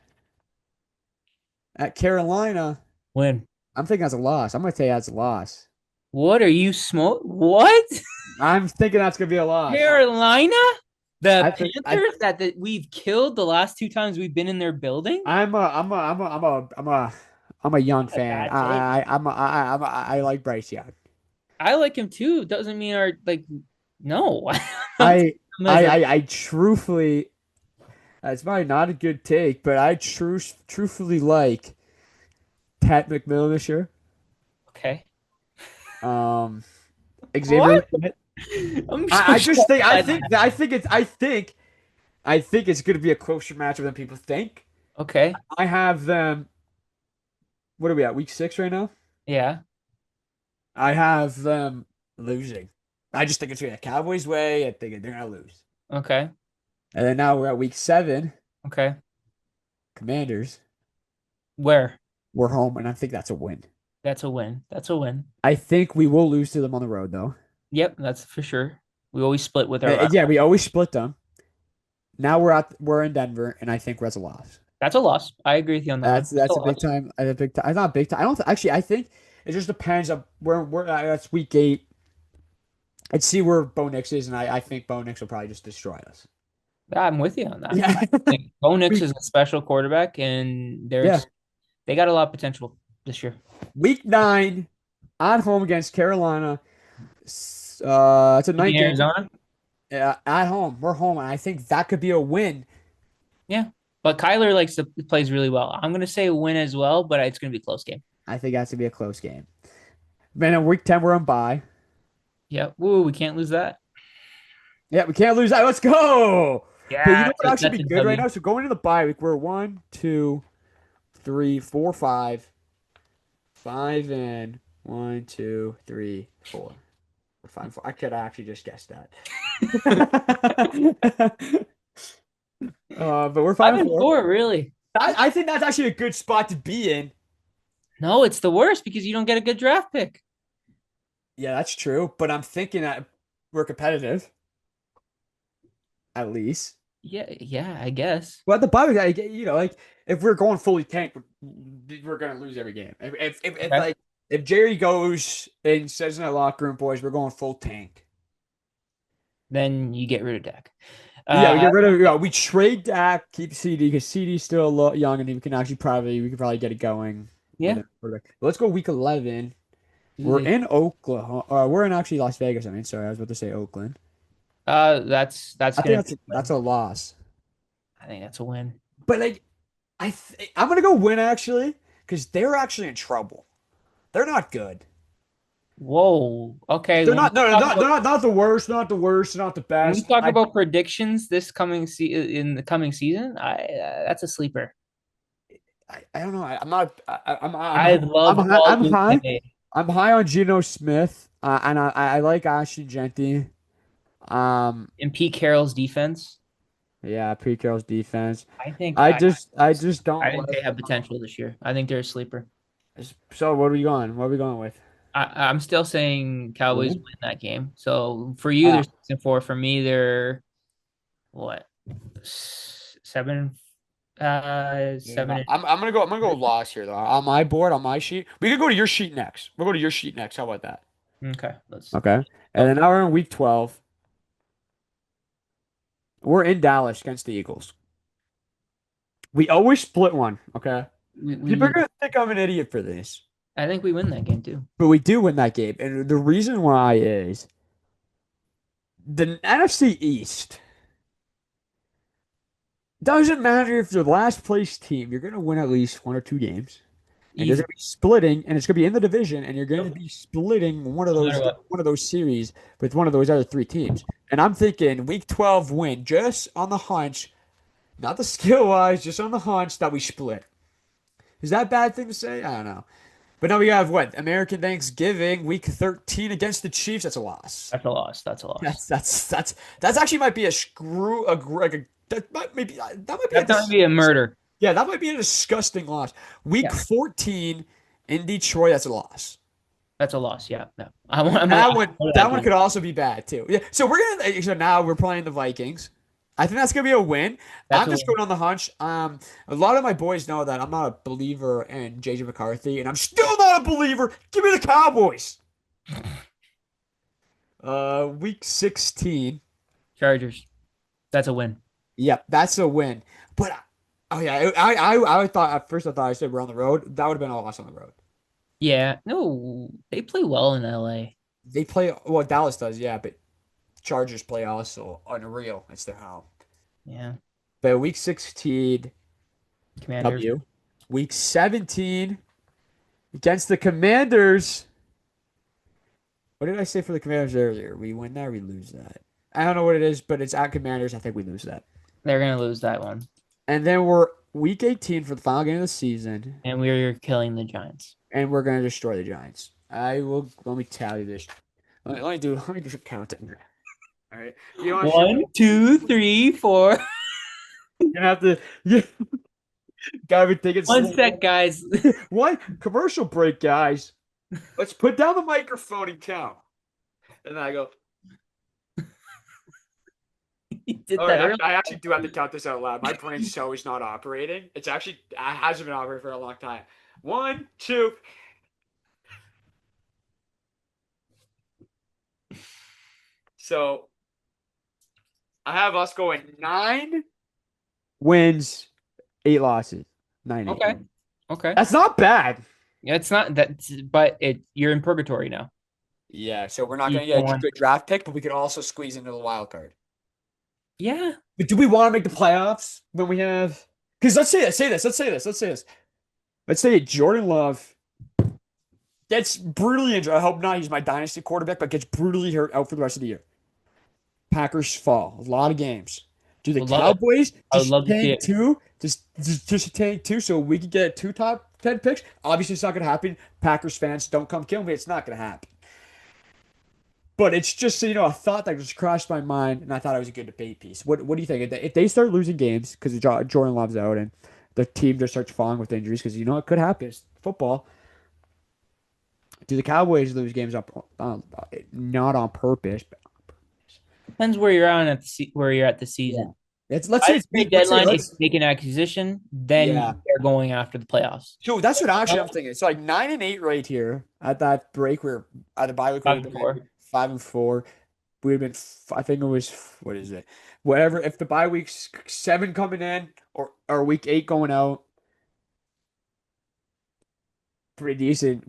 at Carolina, Win. I'm thinking that's a loss. I'm going to say that's a loss. What are you smoke? What? I'm thinking that's going to be a loss. Carolina? The I think Panthers that we've killed the last two times we've been in their building? I'm a young A fan. bad take. I like Bryce Young. I like him too. Doesn't mean our like no. I'm I him as a I truthfully, it's probably not a good take, but I truthfully like Pat McMillan this year. okay. Um, Xavier. What? I'm so I just shocked think by that. I think it's going to be a closer matchup than people think. Okay. I have them. What are we at? Week six right now. Yeah. I have them losing. I just think it's going to be a Cowboys way. I think they're going to lose. Okay. And then now we're at week seven. Okay. Commanders. Where? We're home, and I think that's a win. That's a win. That's a win. I think we will lose to them on the road, though. Yep, that's for sure. We always split with our Yeah, we always split them. Now we're in Denver, and I think we're at a loss. That's a loss. I agree with you on that one. That's That's a big time. A big time. It's not big time. I don't actually. I think it just depends on where we're. That's week 8. I'd see where Bo Nix is, and I think Bo Nix will probably just destroy us. I'm with you on that. Yeah. I think Bo Nix week, is a special quarterback, and yeah. they got a lot of potential this year. Week 9 at home against Carolina. It's a In night game. Arizona, At home, we're home, and I think that could be a win. yeah. But Kyler plays really well. I'm gonna say a win as well, but it's gonna be a close game. I think that's gonna be a close game. Then in week 10, we're on bye. Yeah. Woo, we can't lose that. Yeah, we can't lose that. Let's go. But you Yeah, know what actually that's be a good right W. now? So going into the bye week, we're 1, 2, 3, 4, 5. 5 and 1, 2, 3, 4. 5-4. I could actually just guess that. But we're five Five and and four. four, really? I think that's actually a good spot to be in. No, it's the worst because you don't get a good draft pick. Yeah, that's true. But I'm thinking that we're competitive, at least. Yeah, yeah, I guess. Well, the bye week, like if we're going fully tank, we're gonna lose every game. Okay. If Jerry goes and says in that locker room, boys, we're going full tank. Then you get rid of Dak. Yeah, we Uh, get rid of we trade Dak, keep CD because CD's still a lot young and we can probably get it going with yeah. a quarterback. But let's go week 11. We're Easy. in Oklahoma. We're in actually Las Vegas. I mean, sorry, I was about to say Oakland. That's I think gonna be a that's win. a loss. I think that's a win. But like, I'm gonna go win actually because they're actually in trouble. They're not good. Whoa. Okay. They're not. No, no, not. They're not the worst. Not the worst. Not the When we best. talk about predictions this in the coming season, I that's a sleeper. I don't know. I'm not. I love all I'm Luke high. May I'm high on Geno Smith. And I like Ashton Genty. and Pete Carroll's defense. Yeah, Pete Carroll's defense. I think I just I don't think like. they have potential this year. I think they're a sleeper. So what are we going? What are we going with? I'm still saying Cowboys Win? win that game. So for you, Uh, they're 6-4. For me, they're what seven, yeah, 7. I'm gonna go loss here though. On my board, on my sheet, we could go to your sheet next. We'll go to your sheet next. How about that? Okay, let's Okay. And go. then now we're in week 12. We're in Dallas against the Eagles. We always split one. Okay. We People are lose. gonna think I'm an idiot for this, I think we win that game too. but we do win that game. And the reason why is the NFC East doesn't matter if you're the last place team, you're gonna win at least one or two games. And you're Easy, gonna be splitting, and it's gonna be in the division, and you're gonna no be splitting matter what. one of those series with one of those other three teams. And I'm thinking week 12 win, just on the hunch, not the skill wise, just on the hunch that we split. Is that a bad thing to say? I don't know. But now we have what? American Thanksgiving, week 13 against the Chiefs. That's a loss. That's a loss. That's a loss. That's actually might be a screw a, gr- like a that might be a That's not gonna be a murder. yeah, that might be a disgusting loss. Week Yeah, 14 in Detroit, that's a loss. that's a loss. Yeah, no, I'm a That loss one for that that one game. could also be bad too. Yeah. So now we're playing the Vikings. I think that's gonna be a win. That's I'm a just win. going on the hunch. A lot of my boys know that I'm not a believer in JJ McCarthy, and I'm still not a believer. Give me the Cowboys. Week 16. Chargers. That's a win. Yep, that's a win. But oh yeah, I thought at first I thought I said we're on the road. That would have been a loss on the road. Yeah, no, they play well in LA. They play well, Dallas does, yeah, but Chargers play also unreal. It's their home. Yeah, But week 16, Commanders. W. Week 17 against the Commanders. What did I say for the Commanders earlier? We win that or we lose that? I don't know what it is, but it's at Commanders. I think we lose that. They're gonna lose that one, And then we're week 18 for the final game of the season, and we're killing the Giants. and we're gonna destroy the Giants. I will let me tally this. Let me do some counting. All right. You know what? One, two, three, four. You're gonna have to you gotta be thinking One slow. sec, guys. What? Commercial break, guys. Let's put down the microphone and count. And then I go, You did all that right, earlier. I actually do have to count this out loud. My brain's so is not operating. It hasn't been operating for a long time. One, two. So I have us going 9 wins, 8 losses. 9-8. Okay. Okay. That's not bad. Yeah, it's not that, but you're in purgatory now. Yeah, so we're not You going to don't get a want- good draft pick, but we could also squeeze into the wild card. Yeah. But do we want to make the playoffs when we have? Because let's say this. Let's say Jordan Love gets brutally injured. I hope not. He's my dynasty quarterback, but gets brutally hurt out for the rest of the year. Packers fall a lot of games. Do the Would love it. Cowboys I would just love to see tank it. two? Just tank two so we can get two top 10 picks? Obviously, it's not going to happen. Packers fans, don't come kill me. It's not going to happen. But it's just a thought that just crossed my mind, and I thought it was a good debate piece. What do you think if they start losing games because Jordan Love's out and the team just starts falling with injuries because it could happen. It's football. Do the Cowboys lose games not on purpose? But Depends where you're on at where you're at the yeah, season. let's By say the it's trade week. Let's say deadline, if you let's make an acquisition, then yeah. they're going after the playoffs. So that's what actually I'm thinking. It's like 9-8 right here at that break where at the bye week we Five would have and been at four. 5-4. We would have been. I think it was what is it? Whatever. If the bye week's 7 coming in or week 8 going out, pretty decent.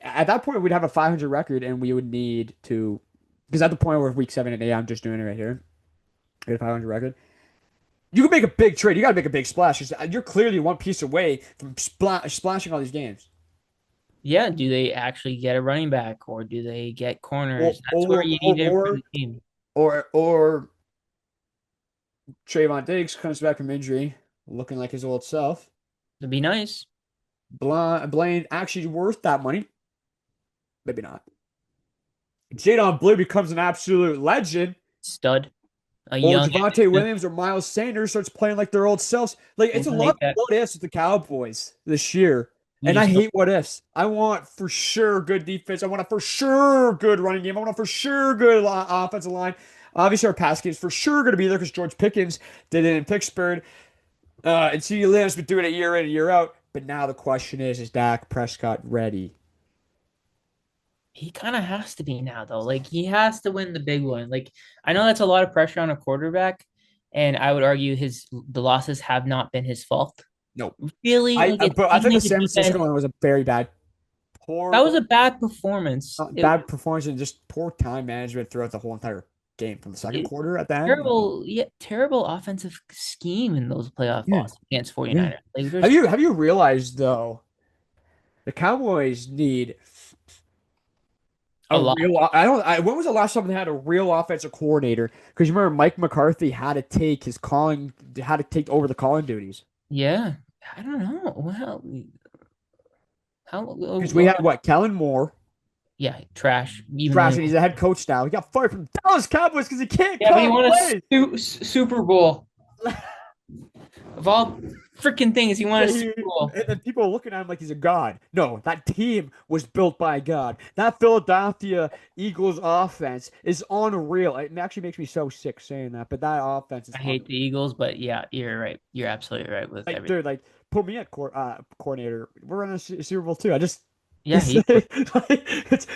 At that point we'd have a 500 record and we would need to because at the point where week 7 and 8, I'm just doing it right here. Get a 500 record. You can make a big trade. You got to make a big splash. You're clearly one piece away from splashing all these games. Yeah, do they actually get a running back or do they get Or corners? That's where or you or need to improve or the team. or Trayvon Diggs comes back from injury, looking like his old self. It'd be nice. Blaine actually worth that money. Maybe not. Jadon Blue becomes an absolute legend. Stud. A Or young Javonte Williams or Miles Sanders starts playing like their old selves. Like it's a I lot hate of that. what ifs with the Cowboys this year. We And I just don't. hate what ifs. I want for sure good defense. I want a for sure good running game. I want a for sure good offensive line. Obviously, our pass game is for sure going to be there because George Pickens did it in Pittsburgh. And CeeDee Lamb's been doing it year in and year out. But now the question is Dak Prescott ready? He kind of has to be now, though. Like he has to win the big one. Like I know that's a lot of pressure on a quarterback, and I would argue the losses have not been his fault. Nope. Really, like it's But I think mainly the the San Francisco defense. one was a very bad, That poor, was a bad performance. bad performance and just poor time management throughout the whole entire game from the second It quarter at the end. terrible, yeah, terrible offensive scheme in those playoff Yeah. losses against Yeah. 49ers. Like Have there's you have you realized though the Cowboys need a a lot. real when was the last time they had a real offensive coordinator? Because you remember Mike McCarthy had to take over the calling duties. Yeah, I don't know. Well, how Because we had what Kellen Moore, yeah, trash. Even though trash, and he's a head coach now. He got fired from Dallas Cowboys because he can't yeah, but he call won a plays. Super Bowl of all freaking things. He won Yeah, a Super Bowl. and then people are looking at him like he's a god. No, that team was built by God. That Philadelphia Eagles offense is unreal. It actually makes me so sick saying that, but that offense is I hate unreal. the Eagles, but yeah, you're right. You're absolutely right with Like, everything. dude, like put me at coordinator. We're running a Super Bowl too. I just Yeah, it's he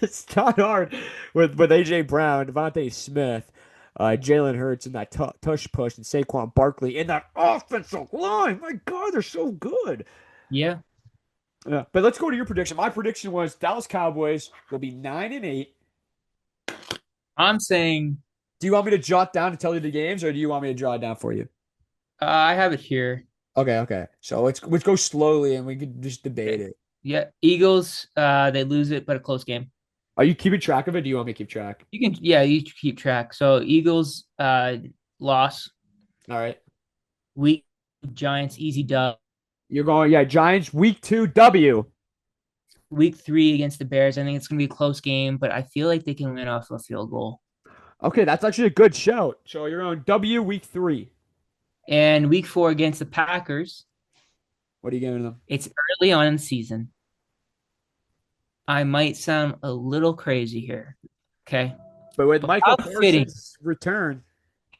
it's not hard with AJ Brown, Devontae Smith, Jalen Hurts, and that tush push, and Saquon Barkley in that offensive line. My God, they're so good. yeah. Yeah, but let's go to your prediction. My prediction was Dallas Cowboys will be 9-8. I'm saying Do you want me to jot down to tell you the games, or do you want me to jot it down for you? I have it here. Okay, okay. So let's go slowly, and we can just debate Okay. it. Yeah, Eagles. They lose it, but a close game. Are you keeping track of it? Do you want me to keep track? You can, yeah, you keep track. So Eagles, loss. All right. Week Giants, easy dub. You're going, yeah, Giants week 2 W. Week 3 against the Bears. I think it's gonna be a close game, but I feel like they can win off a field goal. Okay, that's actually a good shout. So you're on W week 3. And week 4 against the Packers. What are you giving them? It's early on in the season. I might sound a little crazy here. Okay. But with But Michael Parsons' return,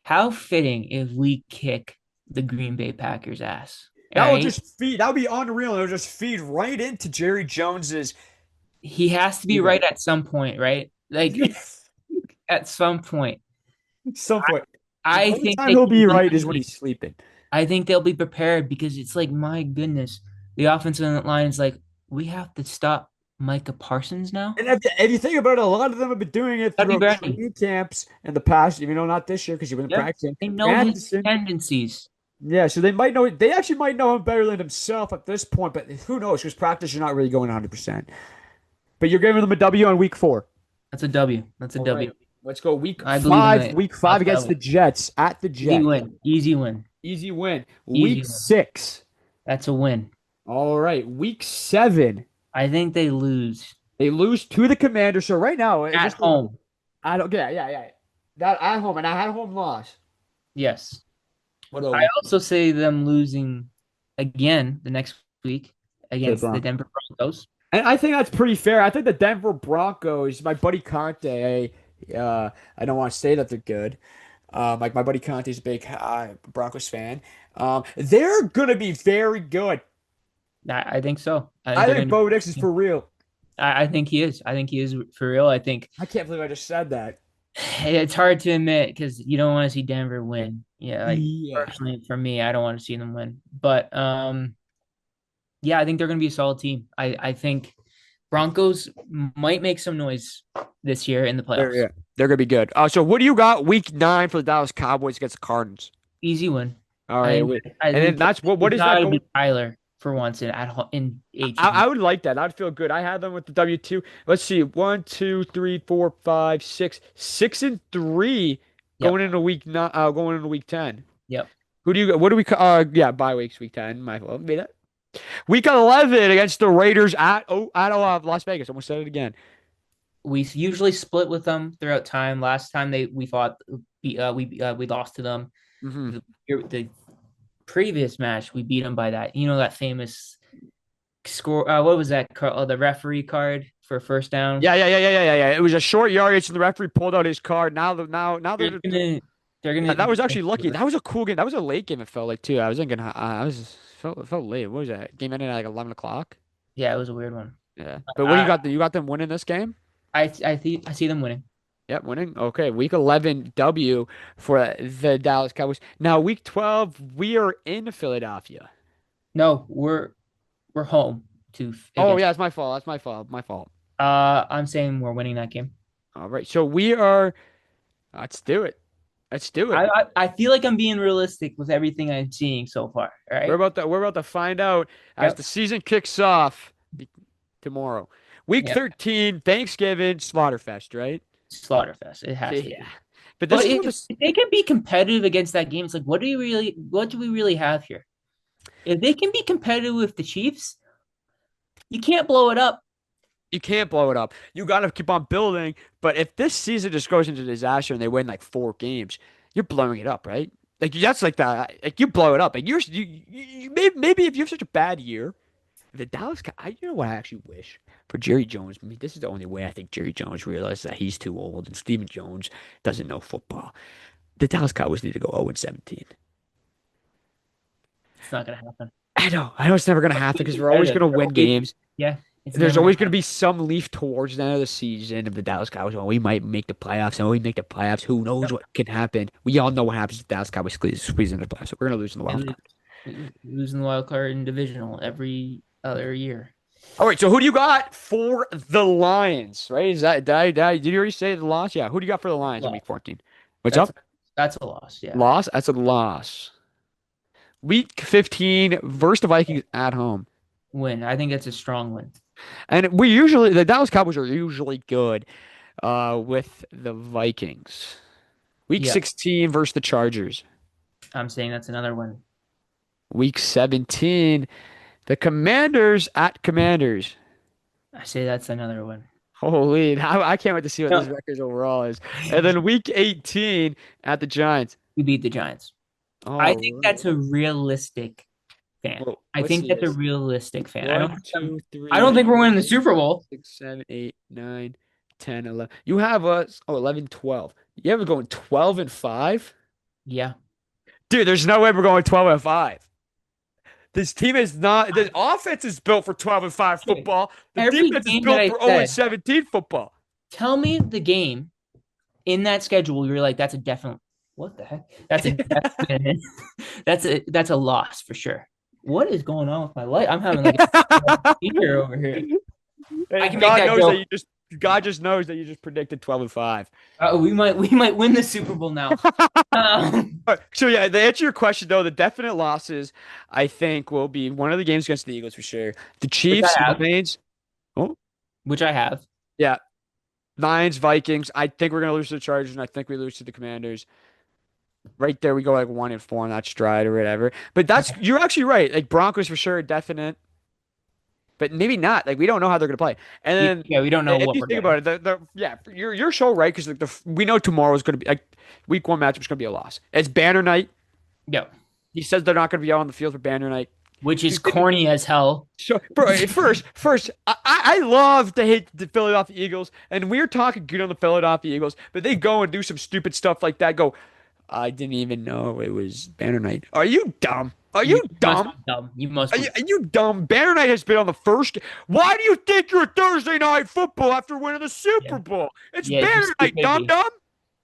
how fitting if we kick the Green Bay Packers ass. All that will right. just feed. That would be unreal. It will just feed right into Jerry Jones's. He has to be right at some point, right? Like at some point. Some point. The I only think time they he'll can be win right is this when game. he's sleeping. I think they'll be prepared because it's like, my goodness, the offensive line is like, we have to stop Micah Parsons now. And if you think about it, a lot of them have been doing it Gotta be throughout ready. training camps in the past, even though not this year because you've been Yeah. practicing. They know his Madison, tendencies. yeah, so they might know. They actually might know him better than himself at this point, but who knows? Because practice, you're not really going 100%. But you're giving them a W on week 4. That's a W. That's a All right, W. let's go week I believe in 5. it. Week I'll 5 against tell the it. Jets at the Easy Jets. win. Easy win. Easy win. Easy Week win. 6. That's a win. All right, week 7. I think they lose They lose to the Commanders. So right now, at home. I don't. Yeah, yeah, yeah. That at home, and I had a home loss. Yes. What I also say them losing again the next week to the against the Broncos. Denver Broncos. And I think that's pretty fair. I think the Denver Broncos, my buddy Conte, I don't want to say that they're good. Like my buddy Conte's a big Broncos fan. They're gonna be very good. I think so. I think I they're think going to Bo Nix is be. for real. I think he is. I think he is for real. I think I can't believe I just said that. it's hard to admit because you don't want to see Denver win. Yeah, like Yeah. personally for me, I don't want to see them win. But yeah, I think they're going to be a solid team. I think Broncos might make some noise this year in the They're playoffs. yeah, they're gonna be good. So what do you got week 9 for the Dallas Cowboys against the Cardinals? Easy win. All I right, think wait. I And then think that's what it's is that got to going? be Tyler for once in I HG. would like that. I'd feel good. I had them with the W2. Let's see. One, two, three, four, five, six. 6-3 Yep. going into week 10. Yep. Who do you what do we yeah, bye weeks week 10. My fault. Made that. Week 11 against the Raiders at Las Vegas. Almost said it again. We usually split with them throughout time. Last time we fought, we lost to them. Hmm. The previous match we beat them by that. You know that famous score. What was that? The referee card for first down. Yeah, yeah, yeah, yeah, yeah, yeah, yeah. It was a short yardage, and the referee pulled out his card. Now They're gonna they're yeah, that gonna was actually lucky. That was a cool game. That was a late game. It felt like too. I was thinking, I was it felt late. What was that? Game ended at like 11 o'clock. yeah, it was a weird one. Yeah, but what do you I got? You got them winning this game? I see them winning. Yep, winning. Okay, week 11 W for the Dallas Cowboys. Now week 12, we are in Philadelphia. No, we're home to Oh against. yeah, it's my fault. That's my fault. My fault. I'm saying we're winning that game. All right, so we are. Let's do it. Let's do it. I feel like I'm being realistic with everything I'm seeing so far. All We're right. about to we're about to find out as the Yep. season kicks off tomorrow. Week Yep. 13, Thanksgiving, Slaughterfest, right? Slaughterfest. It has to Yeah. be. But this But is what this if they can be competitive against that game, it's like, what do we really have here? If they can be competitive with the Chiefs, you can't blow it up. you can't blow it up. You got to keep on building. But if this season just goes into disaster and they win like 4 games, you're blowing it up, right? Like that's like that. Like you blow it up. Like maybe if you have such a bad year, the you know what I actually wish for Jerry Jones. I mean, this is the only way I think Jerry Jones realized that he's too old and Stephen Jones doesn't know football. The Dallas Cowboys need to go 0-17. It's not gonna happen. I know it's never gonna happen because we're always gonna win games. Yeah, it's There's never gonna always going to happen. be some leaf towards the end of the season of the Dallas Cowboys. Oh, we might make the playoffs. And we make the playoffs. Who knows Yep. what can happen? We all know what happens if Dallas Cowboys squeeze into the playoffs. So we're going to lose in the They wild card. losing the wild card in divisional every other year. All right. So who do you got for the Lions? Right? Is that did you already say the loss? Yeah. Who do you got for the Lions in Loss. Week 14? What's That's up? that's a loss. Yeah, Loss. That's a loss. Week 15 versus the Vikings at home. win. I think that's a strong win. And the Dallas Cowboys are usually good with the Vikings. Week Yeah, 16 versus the Chargers. I'm saying that's another win. Week 17, the Commanders at Commanders. I say that's another win. Holy, I can't wait to see what this No, record overall is. And then week 18 at the Giants. we beat the Giants. I All think right. that's a realistic fan. Well, I let's think see that's a this. realistic fan. One, two, I three, don't think we're four, winning the Super Bowl. 6, 7, 8, 9, 10, 11. You have us, 11, 12. You have it going 12 and 5? Yeah. Dude, there's no way we're going 12 and 5. This team is not, the offense is built for 12 and 5 Okay. football. The Every defense is game that built I for 0 and said, 17 football. tell me the game in that schedule. You're like, that's a definite. What the heck? That's a definite. That's a loss for sure. What is going on with my life? I'm having like a seizure over here. I And can make that joke. God just knows that you just predicted 12 and 5. We might win the Super Bowl now. So yeah, to answer your question though, the definite losses I think will be one of the games against the Eagles for sure. The which I Chiefs, have, Lions. Oh, which I have. yeah. Lions, Vikings. I think we're gonna lose to the Chargers, and I think we lose to the Commanders. Right there, we go like 1 and 4 on that stride or whatever. But you're actually right. Like Broncos for sure, definite. but maybe not. Like we don't know how they're gonna play. And then Yeah, we don't know if what you we're think getting. about it, yeah, you're so right because we know tomorrow is gonna be like week one matchup is gonna be a loss. It's banner night. Yeah, He says they're not gonna be out on the field for banner night. which is Dude, they corny as hell. so, bro, first, I love to hate the Philadelphia Eagles, and we're talking good on the Philadelphia Eagles, but they go and do some stupid stuff like that. Go, I didn't even know it was Banner Night. Are you dumb? Are you You must be dumb? dumb. You must Are be you, dumb. are you dumb? Banner Night has been on the first. Why do you think you're Thursday Night Football after winning the Yeah, Super Bowl? It's yeah, it's just Banner Night, dumb stupidity. dumb.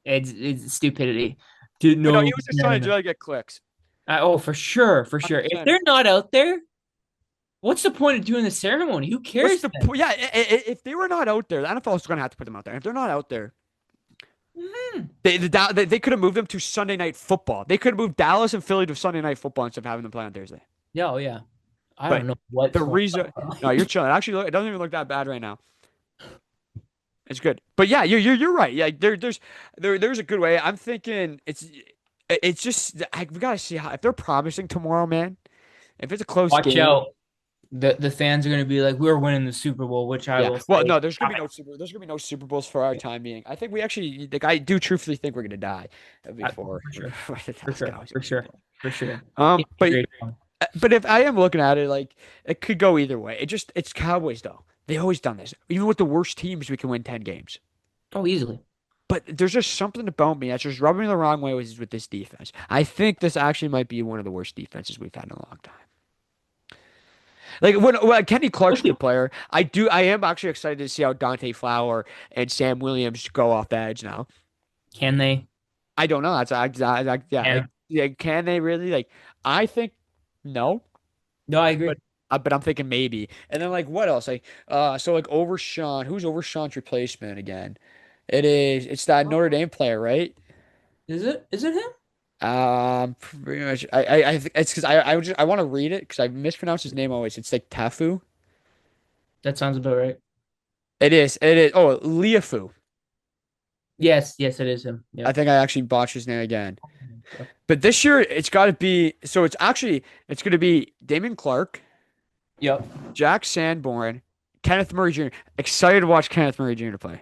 It's stupidity. Dude, But no, no, he was just no, no, trying to no. try to get clicks. Oh, for sure, for sure. If 100%. they're not out there, what's the point of doing the ceremony? Who What's cares the then? point? Yeah, if they were not out there, the NFL is going to have to put them out there. If they're not out there, Mhm. they could have moved them to Sunday Night Football. They could have moved Dallas and Philly to Sunday Night Football instead of having them play on Thursday. Yeah, oh yeah. I But don't know what's the going reason, on. no, you're chilling. Actually, it doesn't even look that bad right now. It's good. But yeah, you're right. Yeah, there's a good way. I'm thinking it's just we gotta see how if they're promising tomorrow, man. If it's a close Watch game, out. The fans are gonna be like, we're winning the Super Bowl, which I yeah. will Well, say, no, stop it. there's gonna be no Super Bowls for our time being. I think we actually like I do truthfully think we're gonna die before For sure. the For Dallas sure. Cowboys For win Super sure. Bowl. For sure. Um, Can't be but great wrong. but if I am looking at it, like it could go either way. It's Cowboys though. They always done this. Even with the worst teams, we can win 10 games. Oh, easily. But there's just something about me that's just rubbing me the wrong way with this defense. I think this actually might be one of the worst defenses we've had in a long time. Like when Kenny Clark's a Okay. good player, I am actually excited to see how Dante Flower and Sam Williams go off the edge now. Can they? I don't know. Yeah, Yeah. yeah. Can they really? Like, I think no, No, I but agree. but I'm thinking maybe. And then like what else? Like so like Overshawn, who's Overshawn's replacement again? It's that Notre Dame player, right? Is it? Is it him? Pretty much. I think it's because I want to read it because I mispronounce his name always. It's like Tafu. That sounds about right. It is. It is. Oh, Liafu. Yes, yes, it is him. I Yep. think I actually botched his name again. Yep. But this year it's got to be. So it's going to be Damon Clark, Yep. Jack Sanborn, Kenneth Murray Jr. Excited to watch Kenneth Murray Jr. play.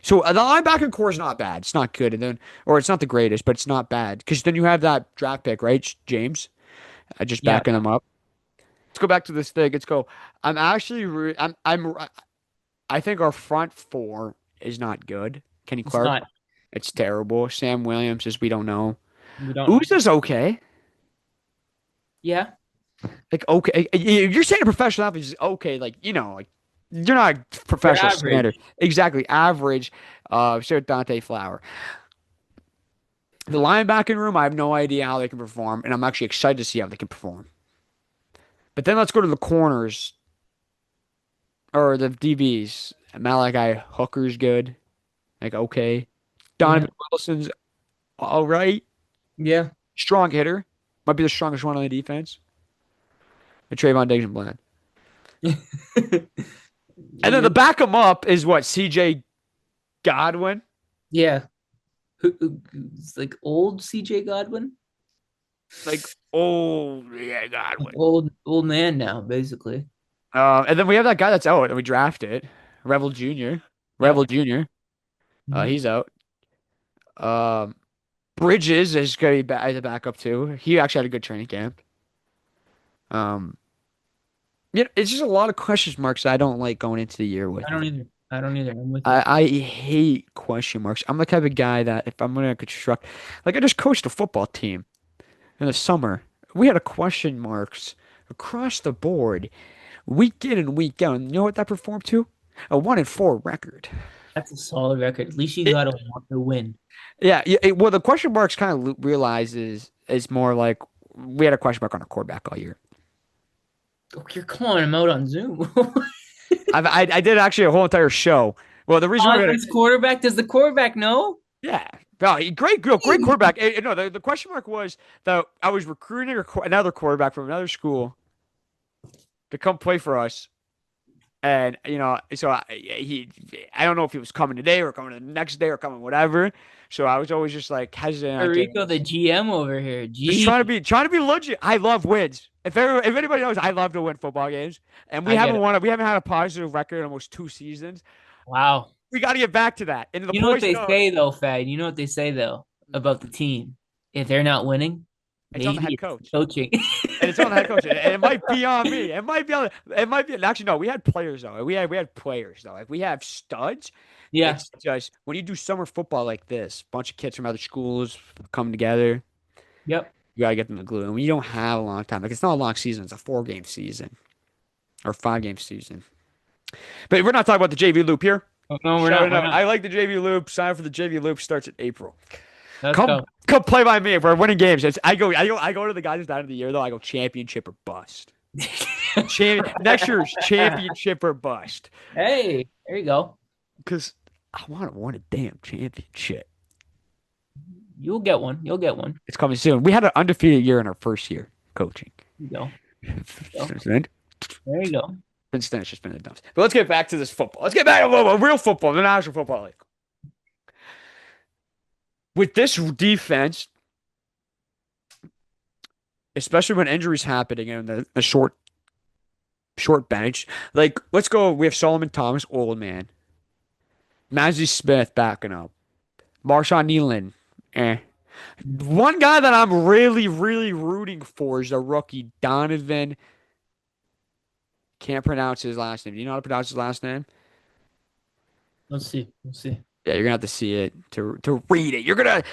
So the linebacker core is not bad. It's not good, and then or it's not the greatest, but it's not bad because then you have that draft pick, right, James? Just Yeah. backing them up. Let's go back to this thing. Let's go. I'm actually, I think our front four is not good. Kenny It's Clark, not. it's terrible. Sam Williams is we don't know. We don't know. Uza's okay. Yeah. Like okay, you're saying a professional athlete is okay. Like like you're not They're professional standard. average. Exactly, average. So Dante Flower. The linebacking room, I have no idea how they can perform, and I'm actually excited to see how they can perform. But then let's go to the corners or the DBs. Malachi Hooker's good. Like, okay. Yeah. Donovan Wilson's all right. Yeah. Strong hitter. Might be the strongest one on the defense. And Trayvon Diggs and Bland. And then the back 'em up is what? CJ Godwin. Yeah. It's like old CJ Godwin? Like, oh, yeah, Godwin. Old man now, basically. And then we have that guy that's out and we drafted. Revel Jr. Yep. Revel Jr. Mhm. He's out. Um, Bridges is going to be as a backup too. He actually had a good training camp. Um, it's just a lot of question marks I don't like going into the year with, I don't man. either. I don't either. I'm with you. I hate question marks. I'm the type of guy that if I'm gonna construct, like I just coached a football team in the summer. We had a question marks across the board, week in and week out. And you know what that performed to? A 1-4 record. That's a solid record. At least you It, got to want to win. yeah, well, the question marks kind of realizes is more like we had a question mark on a quarterback all year. Oh, you're calling him out on Zoom. I did actually a whole entire show. Well, the reason we On had this quarterback, does the quarterback know? yeah. No, great quarterback. No, the question mark was that I was recruiting another quarterback from another school to come play for us. And so I don't know if he was coming today or coming the next day or coming whatever. So I was always just like hesitant on giving Federico, the this. GM over here. Just Gee, trying to be legit. I love wins. If anybody knows, I love to win football games, and I get it. we haven't had a positive record in almost 2 seasons. Wow. We got to get back to that. And the You know what boys they know say though, Fed? You know what they say though about the team? If they're not winning, it's on the maybe head it's coach. coaching. And it's on the head coach. And it might be on me. It might be on. It might be. Actually, no. We had players though. We had players though. If we have studs, Yeah. it's just when you do summer football like this, bunch of kids from other schools come together. Yep. You gotta get them to glue. And when you don't have a long time, like it's not a long season. It's a 4 game season or 5 game season. But we're not talking about the JV loop here. No, we're not. Shouting We're out. not. I like the JV loop. Sign up for the JV loop. Starts in April. Let's Come go. come play by me. If we're winning games. I go to the guys at the end of the year though. I go championship or bust. Next year's championship or bust. Hey, there you go. Because I want to win a damn championship. You'll get one. You'll get one. It's coming soon. We had an undefeated year in our first year coaching. There you go. Go. Since then, There you go. it's just been the dumps. But let's get back to this football. Let's get back to real football, the National Football League. With this defense, especially when injuries happening and the short bench, like let's go. We have Solomon Thomas, old man. Mazzy Smith backing up. Marshawn Nealon, eh. One guy that I'm really, really rooting for is a rookie, Donovan. Can't pronounce his last name. Do you know how to pronounce his last name? Let's see. Let's see. Yeah, you're gonna have to see it to read it. You're gonna.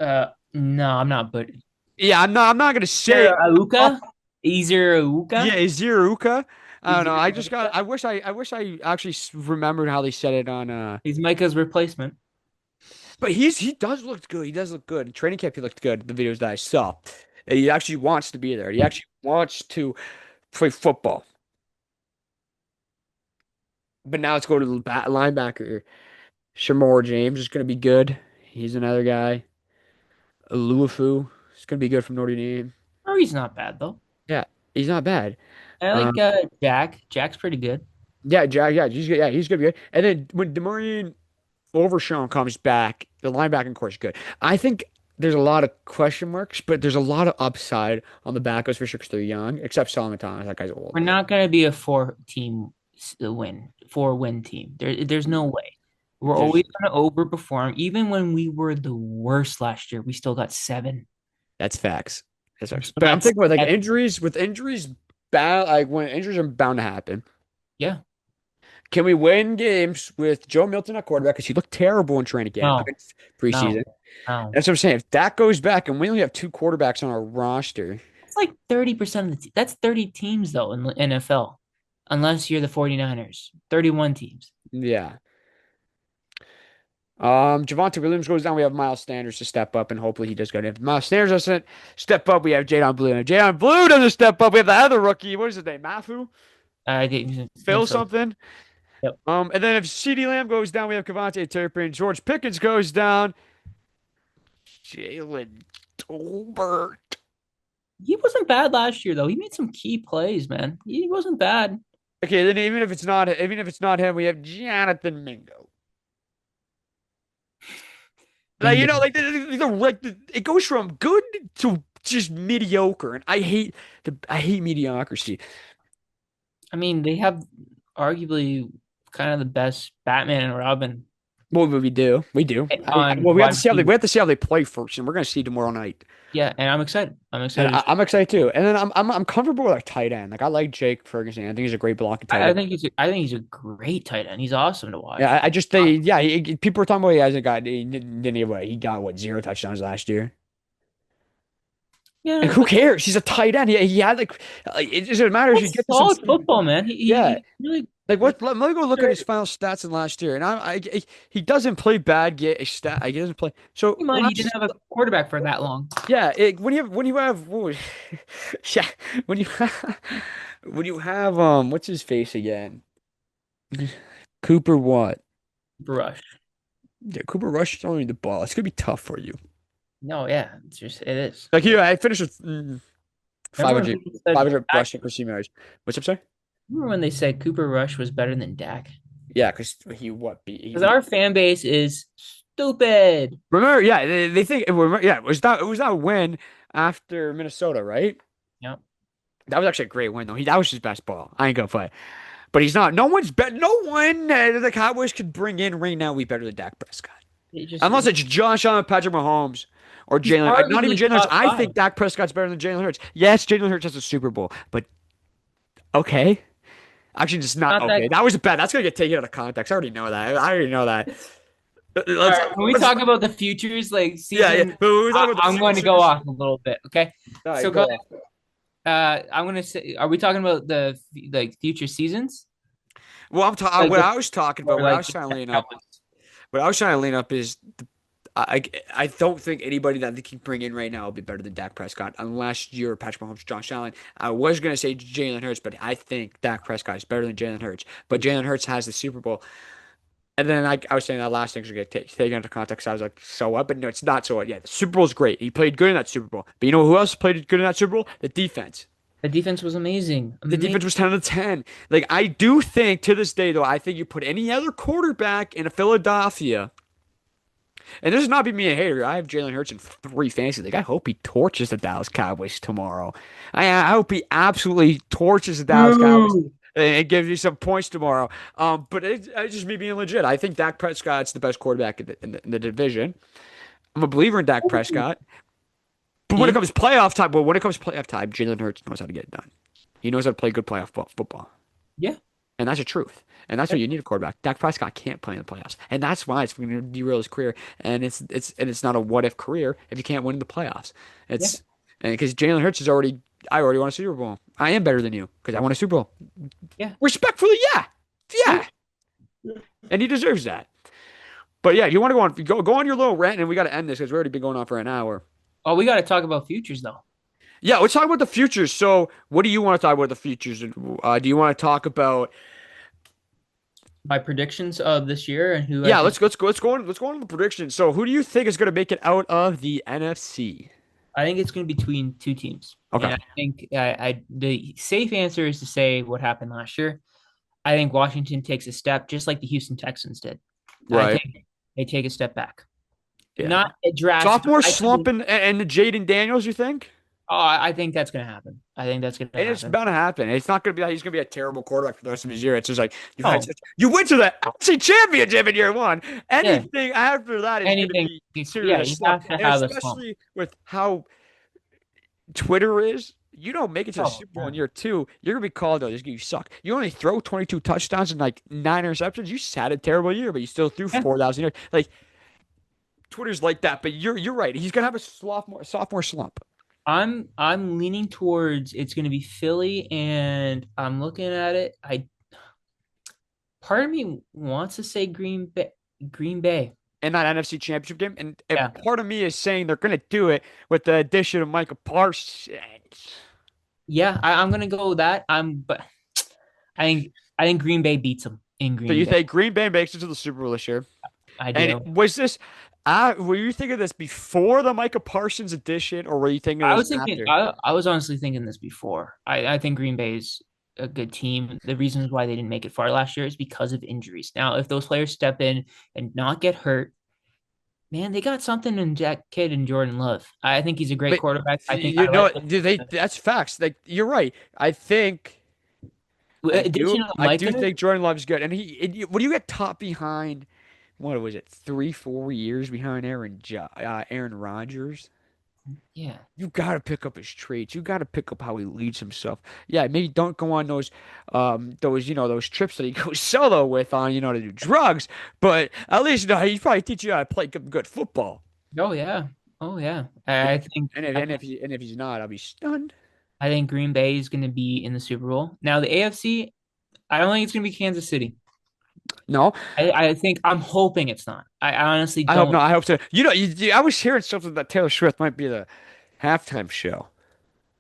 No, I'm not. But Yeah, I'm not gonna say it. Oh, Auka, Ezer Auka, yeah, Iziruka. I don't know. Ezer I just got. Auka. I wish I actually remembered how they said it on. He's Micah's replacement. But he does look good. He does look good. In training camp, he looked good. The videos that I saw. He actually wants to be there. He actually wants to play football. But now let's go to the linebacker. Shamor James is going to be good. He's another guy. Luafu is going to be good from Notre Dame. Oh, he's not bad though. Yeah, he's not bad. I like Um, Jack. Jack's pretty good. yeah, Jack, yeah, he's good. Yeah, he's going to be good. And then when Demarion Overshown comes back, the linebacking core is good. I think there's a lot of question marks, but there's a lot of upside on the backers for sure because they're young, except Solomon Thomas. That guy's old. We're not gonna be a four win team. There's no way. We're There's always gonna overperform. Even when we were the worst last year, we still got 7. That's facts. That's facts. So But I'm that's thinking with like 7. injuries, with injuries, bad like when injuries are bound to happen. Yeah. Can we win games with Joe Milton at quarterback? Because he looked terrible in training camp No, against no, preseason. no. That's what I'm saying. If that goes back and we only have 2 quarterbacks on our roster, It's like 30% of the that's 30 teams though in the NFL. Unless you're the 49ers. 31 teams. yeah. Javante Williams goes down. We have Miles Sanders to step up, and hopefully he does good. If Miles Sanders doesn't step up, we have Jadon Blue. And if Jadon Blue doesn't step up, we have the other rookie. What is his name? Mafu? I think Phil so. something? Yep. And then if CeeDee Lamb goes down, we have Cavante Turpin. George Pickens goes down. Jalen Tolbert. He wasn't bad last year though. He made some key plays, man. He wasn't bad. Okay, then even if it's not him, we have Jonathan Mingo. Like Bingo. it goes from good to just mediocre, and I hate mediocrity. I mean, they have arguably kind of the best Batman and Robin Well, we do, we do. on Well, wide receiver. we have to see how they play first, and we're gonna see tomorrow night. Yeah, and I'm excited. I'm And excited. I'm excited too. And then I'm comfortable with our tight end. Like I like Jake Ferguson. I think he's a great blocking tight I end. think he's a great tight end. He's awesome to Yeah, watch. I just think yeah. People were talking about he hasn't got he got what 0 touchdowns last year. And Yeah, who but cares? He's a tight end. He had it doesn't matter if you that's get this in solid season. football, man. Yeah, He really like what? Let me go look at his final stats in last year. And he doesn't play bad. Get a stat. He doesn't play. So keep in mind he didn't have a quarterback for that long. yeah, when you have yeah when you when you have what's his face again? Cooper what? Rush. Yeah, Cooper Rush throwing you the ball. It's gonna be tough for you. No, yeah, it is. Like here, I finished with Remember when 500, people said 500 Dak, rushing receiving yards. What's up, sorry? remember when they said Cooper Rush was better than Dak? Yeah, because he what beat he Because beat. our fan base is stupid. Remember, yeah, they think yeah, it was that win after Minnesota, right? Yep. That was actually a great win though. That was his best ball. I ain't gonna play, but he's not. No one's bet. No one the Cowboys could bring in right now. Be better than Dak Prescott, It just unless it's Josh Allen, Patrick Mahomes, or he's Jalen. Not even arguably Jalen Hurts. top I five. think Dak Prescott's better than Jalen Hurts. Yes, Jalen Hurts has a Super Bowl, but okay. Actually, just not Not that. okay. That was a bet. That's gonna get taken out of context. I already know that. I already know that. All Let's right, when we let's talk about the futures, like yeah, yeah. season, But we're talking about the I'm going to go futures. off a little bit. Okay, All right, so go go ahead. off. I'm going to say, are we talking about the like future seasons, Well, like what the I was talking about, or what I like was the trying to lean up, Cowboys? what I was trying to lean up is I I don't think anybody that they can bring in right now will be better than Dak Prescott unless you're Patrick Mahomes, Josh Allen. I was gonna say Jalen Hurts, but I think Dak Prescott is better than Jalen Hurts. But Jalen Hurts has the Super Bowl. And then I was saying that last thing's gonna get taken into context. I was like, so what? But no, it's not so what. Yeah, the Super Bowl's great. He played good in that Super Bowl. But you know who else played good in that Super Bowl? The defense. The defense was amazing, The amazing. defense was 10 to 10. Like I do think to this day though, I think you put any other quarterback in a Philadelphia, and this is not be me a hater. I have Jalen Hurts in three fantasy league. I hope he torches the Dallas Cowboys tomorrow. I hope he absolutely torches the Dallas Cowboys Boo. and gives you some points tomorrow. But it's just me being legit. I think Dak Prescott's the best quarterback in the division. I'm a believer in Dak Prescott. But when it Yeah, comes playoff time, well, when it comes playoff time, Jalen Hurts knows how to get it done. He knows how to play good playoff football. yeah. And that's the truth. And that's what you need a quarterback. Dak Prescott can't play in the playoffs. And that's why it's going to derail his career. And it's not a what if career if you can't win the playoffs. Yeah, It's and because Jalen Hurts is already I already won a Super Bowl. I am better than you because I won a Super Bowl. yeah, Respectfully, yeah. yeah. Yeah. And he deserves that. But yeah, if you want to go on your little rant and we got to end this because we've already been going on for an hour. Oh, we got to talk about futures though. Yeah, let's talk about the futures. So, what do you want to talk about the futures? Do you want to talk about My predictions of this year and who I Yeah, think. let's go on the predictions. So, who do you think is going to make it out of the NFC? I think it's going to be between two teams, Okay. and I think the safe answer is to say what happened last year. I think Washington takes a step, just like the Houston Texans did. I Right. think they take a step back, Yeah. not a drastic. Sophomore I slump think, and the Jaden Daniels, you think? I think that's going to happen. I think that's going to And it's happen. bound to happen. It's not going to be that he's going to be a terrible quarterback for the rest of his year. It's just like Oh, you went to the NFC Championship in year one. yeah. Anything after that is going to Anything. be considered Yeah, a you slump, have to and have a slump. especially with how Twitter is. You don't make it to the Oh, Super Bowl yeah. in year two, you're gonna be called out. You suck. You only throw 22 touchdowns and like 9 interceptions. You just had a terrible year, but you still threw Yeah. 4,000 yards. Like Twitter's like that, but you're right. He's gonna have a sophomore slump. I'm leaning towards it's going to be Philly, and I'm looking at it. I part of me wants to say Green Bay. Green Bay. In that NFC Championship game. And Yeah. part of me is saying they're going to do it with the addition of Michael Parsons. Yeah, I'm gonna go with that. But I think Green Bay beats them in So Green you Bay. think Green Bay makes it to the Super Bowl this year? I And do. was this, were you thinking this before the Michael Parsons addition, or were you thinking I this was thinking. after? I was honestly thinking this before. I think Green Bay is a good team. The reasons why they didn't make it far last year is because of injuries. Now, if those players step in and not get hurt, man, they got something in Jack Kidd and Jordan Love. I think he's a great But quarterback. I think you I know, like what that's facts. Like you're right. addition of I do Micah. think Jordan Love's good. And when you get top behind, what was it, 3, 4 years behind Aaron Rodgers? Yeah. You got to pick up his traits. You got to pick up how he leads himself. Yeah, maybe don't go on those trips that he goes solo with to do drugs. But at least he's probably teach you how to play good football. Oh yeah. Oh yeah. And I if think and if I and think if, he, and if he's not, I'll be stunned. I think Green Bay is going to be in the Super Bowl. Now the AFC, I don't think it's going to be Kansas City. No, I think I'm hoping it's not. I honestly I hope don't. not. I hope so. I was hearing something that Taylor Swift might be the halftime show.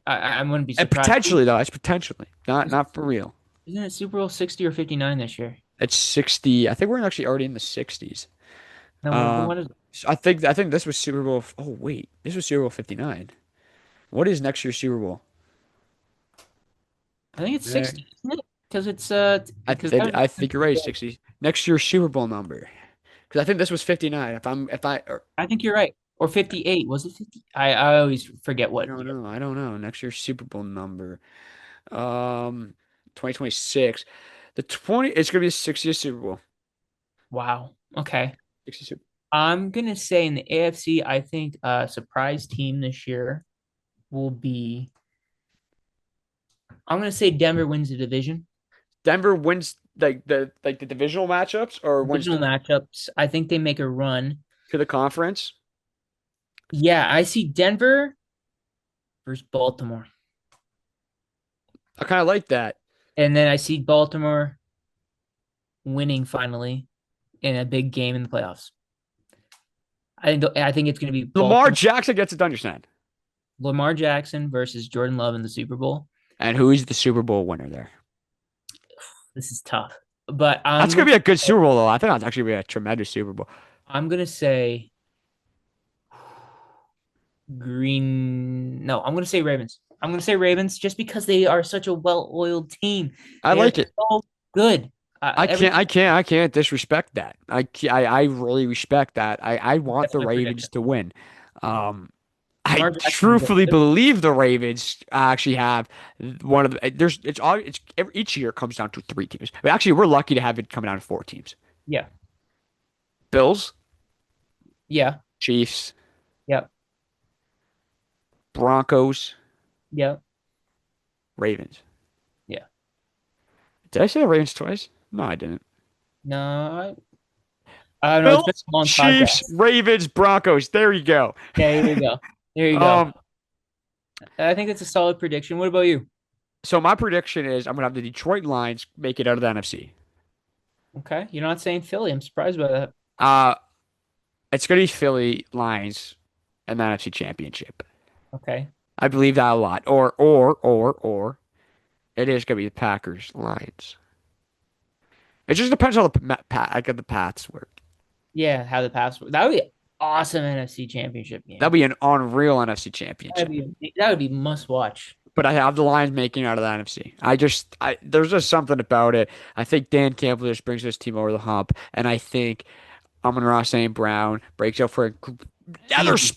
I wouldn't be And surprised. potentially though, it's potentially not for real. Isn't it Super Bowl 60 or 59 this year? It's 60. I think we're actually already in the 60s. No, Uh, what is I think this was Super Bowl. Oh wait, this was Super Bowl 59. What is next year's Super Bowl? I think it's Yeah. 60, isn't it? Because it's because I think you're right, 60. Next year's Super Bowl number. Because I think this was 59. If I or, I think you're right. Or 58. Was it 50? I always forget I what don't year. know. I don't know. Next year's Super Bowl number. Um 2026. The 20 it's gonna be the 60th Super Bowl. Wow. Okay. 60 Super I'm gonna say in the AFC, I think a surprise team this year will be. I'm gonna say Denver wins the division. Denver wins like the divisional matchups or wins Divisional matchups. I think they make a run. to the conference. Yeah, I see Denver versus Baltimore, I kind of like that. and then I see Baltimore winning finally in a big game in the playoffs. I think it's gonna be Lamar Baltimore, Jackson gets it done, you're. Lamar Jackson versus Jordan Love in the Super Bowl. And who is the Super Bowl winner there? This is tough, but That's gonna be a good Super Bowl though. I think that's actually gonna be a tremendous Super Bowl. I'm gonna say Green. No, I'm gonna say Ravens. I'm gonna say Ravens just because they are such a well-oiled team. I They're like it. so good. Every I can't disrespect that. I really respect that. I want That's the my Ravens prediction. to win. Um, I Lamar Jackson. truthfully believe the Ravens actually have one of the. Each year comes down to three teams. But actually, we're lucky to have it come down to four teams: Yeah, Bills, yeah, Chiefs, yeah, Broncos, yeah, Ravens. yeah. Did I say the Ravens twice? No, I didn't. No, I don't know. It's been Bills, a long Chiefs, podcast. Ravens, Broncos. There you go. Yeah, here you go. There you go. Um, I think it's a solid prediction. What about you? so my prediction is I'm gonna have the Detroit Lions make it out of the NFC. Okay, you're not saying Philly. I'm surprised by that. Uh, it's gonna be Philly Lions and the NFC Championship. Okay. I believe that a lot. Or it is gonna be the Packers Lions. It just depends on like the paths work. Yeah, how the pass. That would be awesome NFC Championship That'd game. be an unreal NFC Championship. That would be must watch. But I have the Lions making it out of the NFC. There's just something about it. I think Dan Campbell just brings this team over the hump, and I think Amon-Ra St. Brown breaks out for another Easy.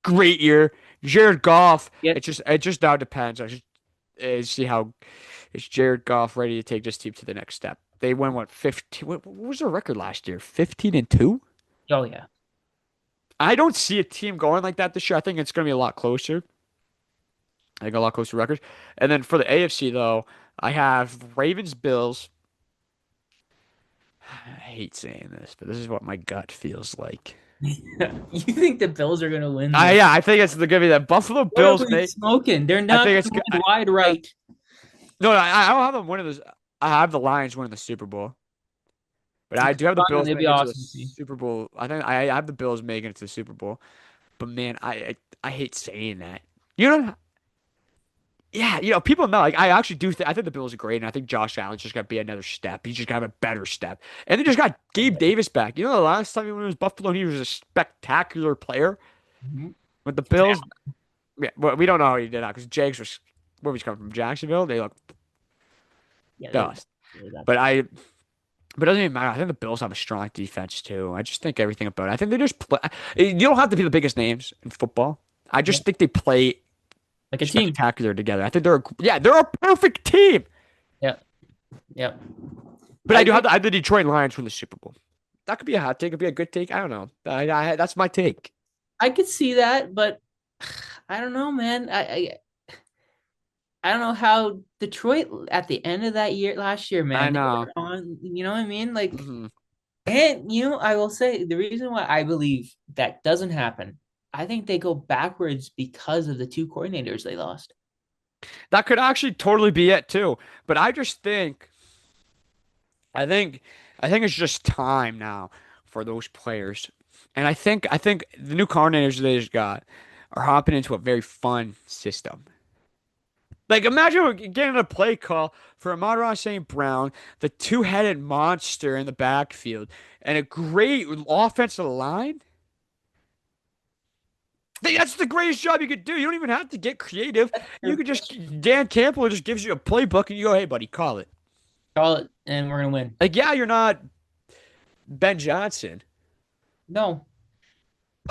great year. Jared Goff. Yep. It just now depends. I just see how is Jared Goff ready to take this team to the next step. They won what 15? What was their record last year? 15-2. Oh yeah. I don't see a team going like that this year. I think it's going to be a lot closer. I think a lot closer records. And then for the AFC though, I have Ravens Bills. I hate saying this, but this is what my gut feels like. You think the Bills are gonna win this? Yeah, I think it's going to be that Buffalo What are Bills. we smoking? They're I not think gonna it's win wide right. no, I don't have them winning this. I have the Lions winning the Super Bowl, but I Okay, do have the fine, Bills they'd be making it to the awesome to see. Super Bowl. I think I have the Bills making it to the Super Bowl. But man, I hate saying that. You know, yeah, people know. Like I actually do. I think the Bills are great, and I think Josh Allen's just got to be another step. He's just got to have a better step. And they just got Gabe Davis back. You know, the last time he was Buffalo, he was a spectacular player. Mhm. With the Bills, yeah, well, we don't know how he did that because Jags was where he's coming from, Jacksonville. They look Yeah, dust. they got But I But it doesn't even matter. I think the Bills have a strong defense too. I just think everything about it. I think they just play. You don't have to be the biggest names in football. I yeah, just think they play like a team. spectacular together. I think they're a perfect team. Yeah, yeah. But I I do agree. have the Detroit Lions win the Super Bowl. That could be a hot take. It could be a good take. I don't know. That's my take. I could see that, but I don't know, man. I don't know how Detroit at the end of that year last year, I man, they know. were on, you know what I mean? Like, hmm and I will say the reason why I believe that doesn't happen, I think they go backwards because of the two coordinators they lost. That could actually totally be it too. But I just think I think I think it's just time now for those players. And I think the new coordinators they just got are hopping into a very fun system. Like imagine getting a play call for Amon-Ra St. Brown, the two-headed monster in the backfield, and a great offensive line. That's the greatest job you could do. You don't even have to get creative. That's You true. could just That's true. Dan Campbell just gives you a playbook and you go, "Hey, buddy, call it." Call it, and we're gonna win. Like, yeah, you're not Ben Johnson, No,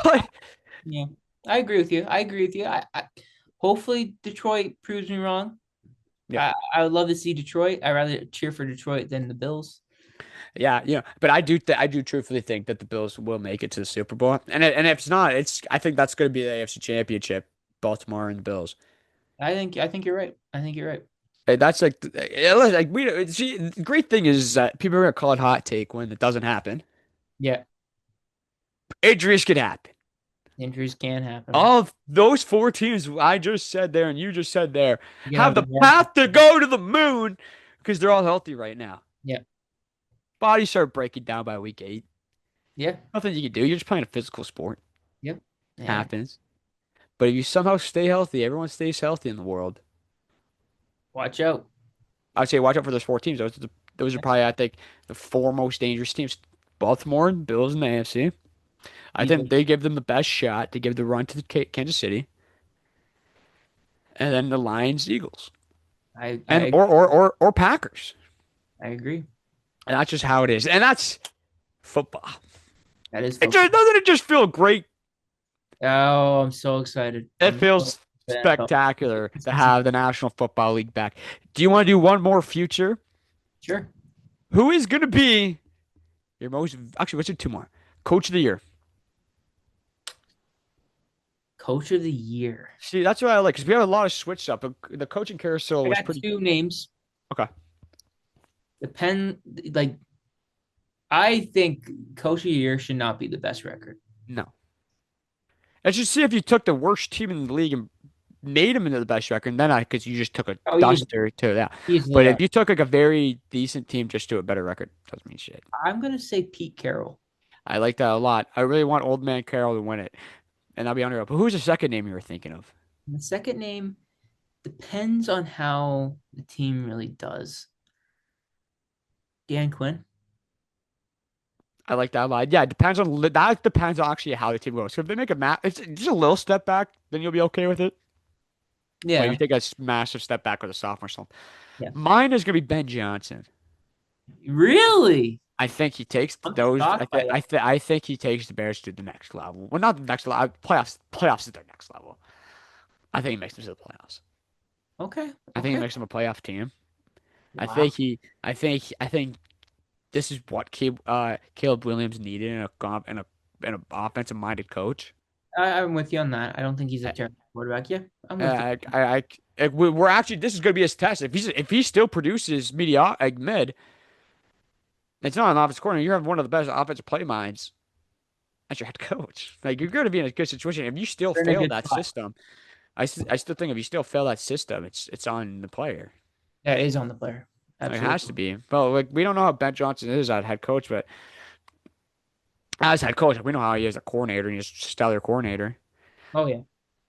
but yeah, I agree with you. I agree with you. Hopefully Detroit proves me wrong. yeah, I would love to see Detroit. I'd rather cheer for Detroit than the Bills. yeah, But I do truthfully think that the Bills will make it to the Super Bowl, and if it's not, I think that's going to be the AFC Championship, Baltimore and the Bills. I think you're right. I think you're right. And that's like we see. The great thing is that people are going to call it hot take when it doesn't happen. Yeah, Injuries could happen. injuries can happen. All of those four teams I just said there and you just said there You can have have the the warm. path to go to the moon because they're all healthy right now. Yeah, Bodies start breaking down by week 8. yeah, Nothing you can do. You're just playing a physical sport. yep, yeah. Happens. But if you somehow stay healthy, everyone stays healthy in the world. Watch out. I'd say watch out for those four teams. Those are probably, I think, the four most dangerous teams. Baltimore and Bills in the AFC. I think Easily. they give them the best shot to give the run to the Kansas City. And then the Lions, Eagles. And I or Packers. I agree. And that's just how it is. And that's football. That is It football. just doesn't it just feel great? Oh, I'm so excited. It I'm so feels excited. spectacular to have the National Football League back. Do you want to do one more future? Sure. Who is going to be your most actually? Let's do two more. Coach of the year. Coach of the year. See, that's what I like because we have a lot of switch up. The coaching carousel I was got pretty two names. okay. Depend like I think coach of the year should not be the best record. No, let's just see if you took the worst team in the league and made them into the best record. And then I because you just took a Oh, easily, duster to that. easily. But Yeah. if you took like a very decent team just to a better record, doesn't mean shit. I'm gonna say Pete Carroll. I like that a lot. I really want Old Man Carroll to win it, and I'll be under. But who's the second name you were thinking of? And the second name depends on how the team really does. Dan Quinn. I like that a lot. Yeah, it depends on that depends on actually how the team goes. So if they make a it's just a little step back, then you'll be okay with it. But if you Yeah. take a massive step back with a sophomore slump, Yeah. mine is gonna be Ben Johnson. Really? I think he takes I'm those. shocked by that. I think he takes the Bears to the next level. Well, not the next level. Playoffs. Playoffs is their next level. I think he makes them to the playoffs. Okay. I think he Okay. makes them a playoff team. I Wow. think he. I think this is what Caleb Williams needed in a offensive minded coach. I'm with you on that. I don't think he's a terrible quarterback. Yeah, I'm with you. We're actually this is going to be his test. If he still produces mid, it's not an offensive coordinator. You have one of the best offensive play minds as your head coach. Like you're going to be in a good situation. If you still They're in a fail good that spot. system, I still think if you still fail that system, it's on the player. That is on the player. It has Absolutely. to be. Well, like we don't know how Ben Johnson is as head coach, but as head coach, we know how he is a coordinator and he's a stellar coordinator. Oh yeah.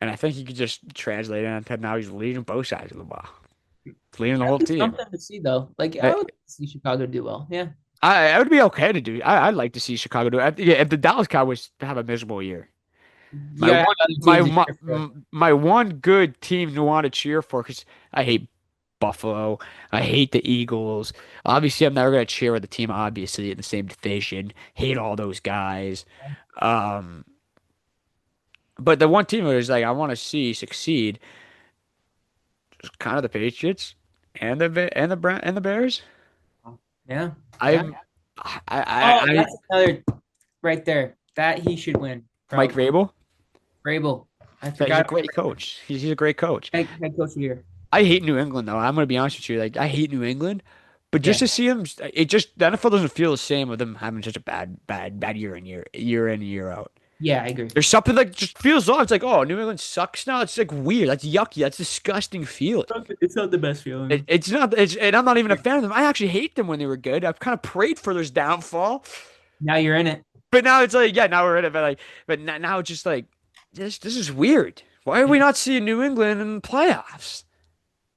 And I think he could just translate it into now he's leading both sides of the ball. He's leading the That'd whole be team. something to see though. Like I, I would see Chicago do well. Yeah. I would be okay to do. I'd like to see Chicago do it. Yeah, if the Dallas Cowboys have a miserable year, You my gotta have one other teams to cheer for. my one good team to want to cheer for because I hate Buffalo, I hate the Eagles. Obviously, I'm never gonna cheer with the team. Obviously, in the same division, hate all those guys. Um, but the one team that is like I want to see succeed is kind of the Patriots and the Bears. Yeah. Yeah. I'm Oh, I that's another right there. That he should win. Mike Probably. Vrabel. Vrabel. I He's a forgot great coach. He's a great coach. head coach of the year. I hate New England though. I'm gonna be honest with you. Like I hate New England, but just Yeah. to see him, it just the NFL doesn't feel the same with them having such a bad year in year out. Yeah, I agree. There's something that just feels off. It's like, oh, New England sucks now. It's like weird. That's yucky. That's disgusting feeling. It's not the best feeling. It's not. And I'm not even a fan of them. I actually hate them when they were good. I've kind of prayed for their downfall, Now you're in it but now it's like, yeah, now we're in it. But like, now it's just like this is weird. Why are we not seeing New England in the playoffs?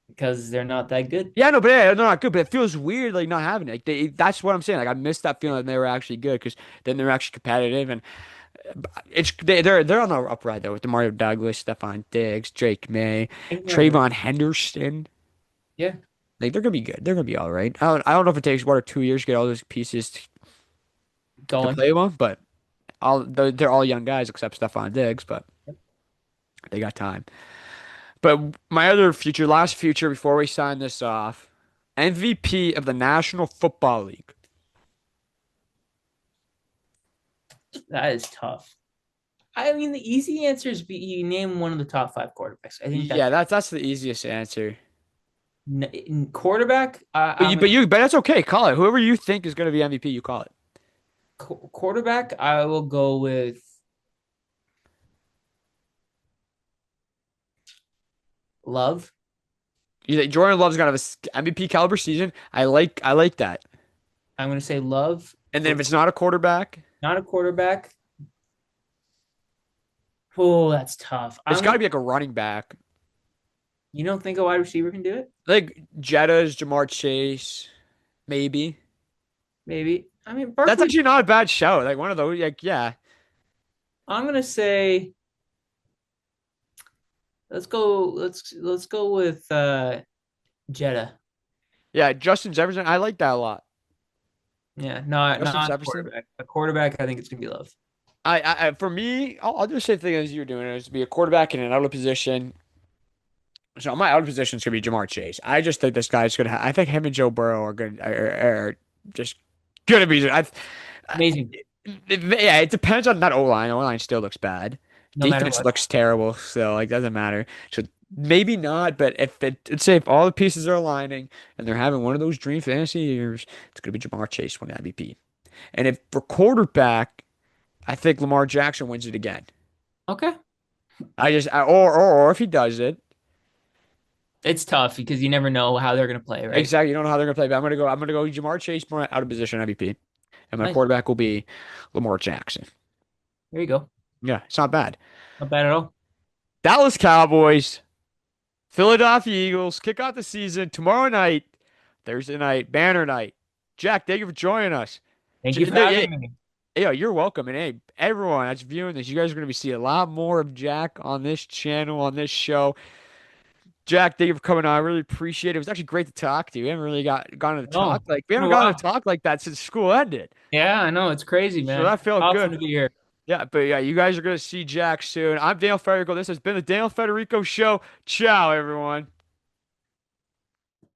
because they're not that good. Yeah, no, but yeah, they're not good. But it feels weird, like not having it. That's what I'm saying. Like I missed that feeling that they were actually good because then they're actually competitive, and They're on the upright though with Mario Douglas, Stephon Diggs, Drake May, I think they're underrated. Trayvon Henderson. Yeah, Like they're gonna be good. They're gonna be all right. I don't know if it takes 1 or 2 years to get all those pieces to going. play with, but they're all young guys except Stephon Diggs, but they got time. But my other future, last future before we sign this off, MVP of the National Football League. That is tough. I mean, the easy answer is you name one of the top five quarterbacks. I think Yeah, that's the easiest answer. quarterback. But but that's okay. Call it. Whoever you think is going to be MVP, you call it. Quarterback. I will go with Love. You think Jordan Love's gonna have a MVP caliber season. I like that. I'm going to say Love And then for if it's not a quarterback, not a quarterback. Oh, that's tough. it's I'm got gonna. to be like a running back. You don't think a wide receiver can do it? Like Jetta's, Jamar Chase, maybe. Maybe. I mean, That's Barkley. actually not a bad show. Like one of those. Like yeah, I'm gonna say let's go. Let's go with Jetta. yeah. Justin Jefferson. I like that a lot. Yeah, not Justin not Jefferson. quarterback. A quarterback, I think it's gonna be Love. For me, I'll do the same thing as you're doing. Is be a quarterback in an out of position. So my out of position is gonna be Jamar Chase. I just think this guy's gonna. I think him and Joe Burrow are good. Are just gonna be. Amazing, Yeah, it depends on that O line. O line still looks bad. no matter Defense what. looks terrible. So like doesn't matter. So maybe not. But let's say if all the pieces are aligning and they're having one of those dream fantasy years, it's gonna be Jamar Chase winning MVP. And if for quarterback, I think Lamar Jackson wins it again. Okay, Or if he does it. it's tough because you never know how they're gonna play, right? Exactly. You don't know how they're gonna play, but I'm gonna go Jamar Chase more out of position MVP. And my Nice. quarterback will be Lamar Jackson. There you go. Yeah, it's not bad. Not bad at all. Dallas Cowboys, Philadelphia Eagles kick off the season tomorrow night, Thursday night, banner night. Jack, thank you for joining us. Thank you for having me. Yeah, you're welcome. And hey, everyone that's viewing this, you guys are going to be seeing a lot more of Jack on this channel, on this show. Jack, thank you for coming on. I really appreciate it. It was actually great to talk to you. We haven't really gotten to talk No, like we been a haven't gotten to while. talk like that since school ended. Yeah, I know it's crazy, So man. that felt Awesome good. to be here. Yeah, but yeah, you guys are gonna see Jack soon. I'm Daniel Federico. This has been the Daniel Federico Show. Ciao, everyone.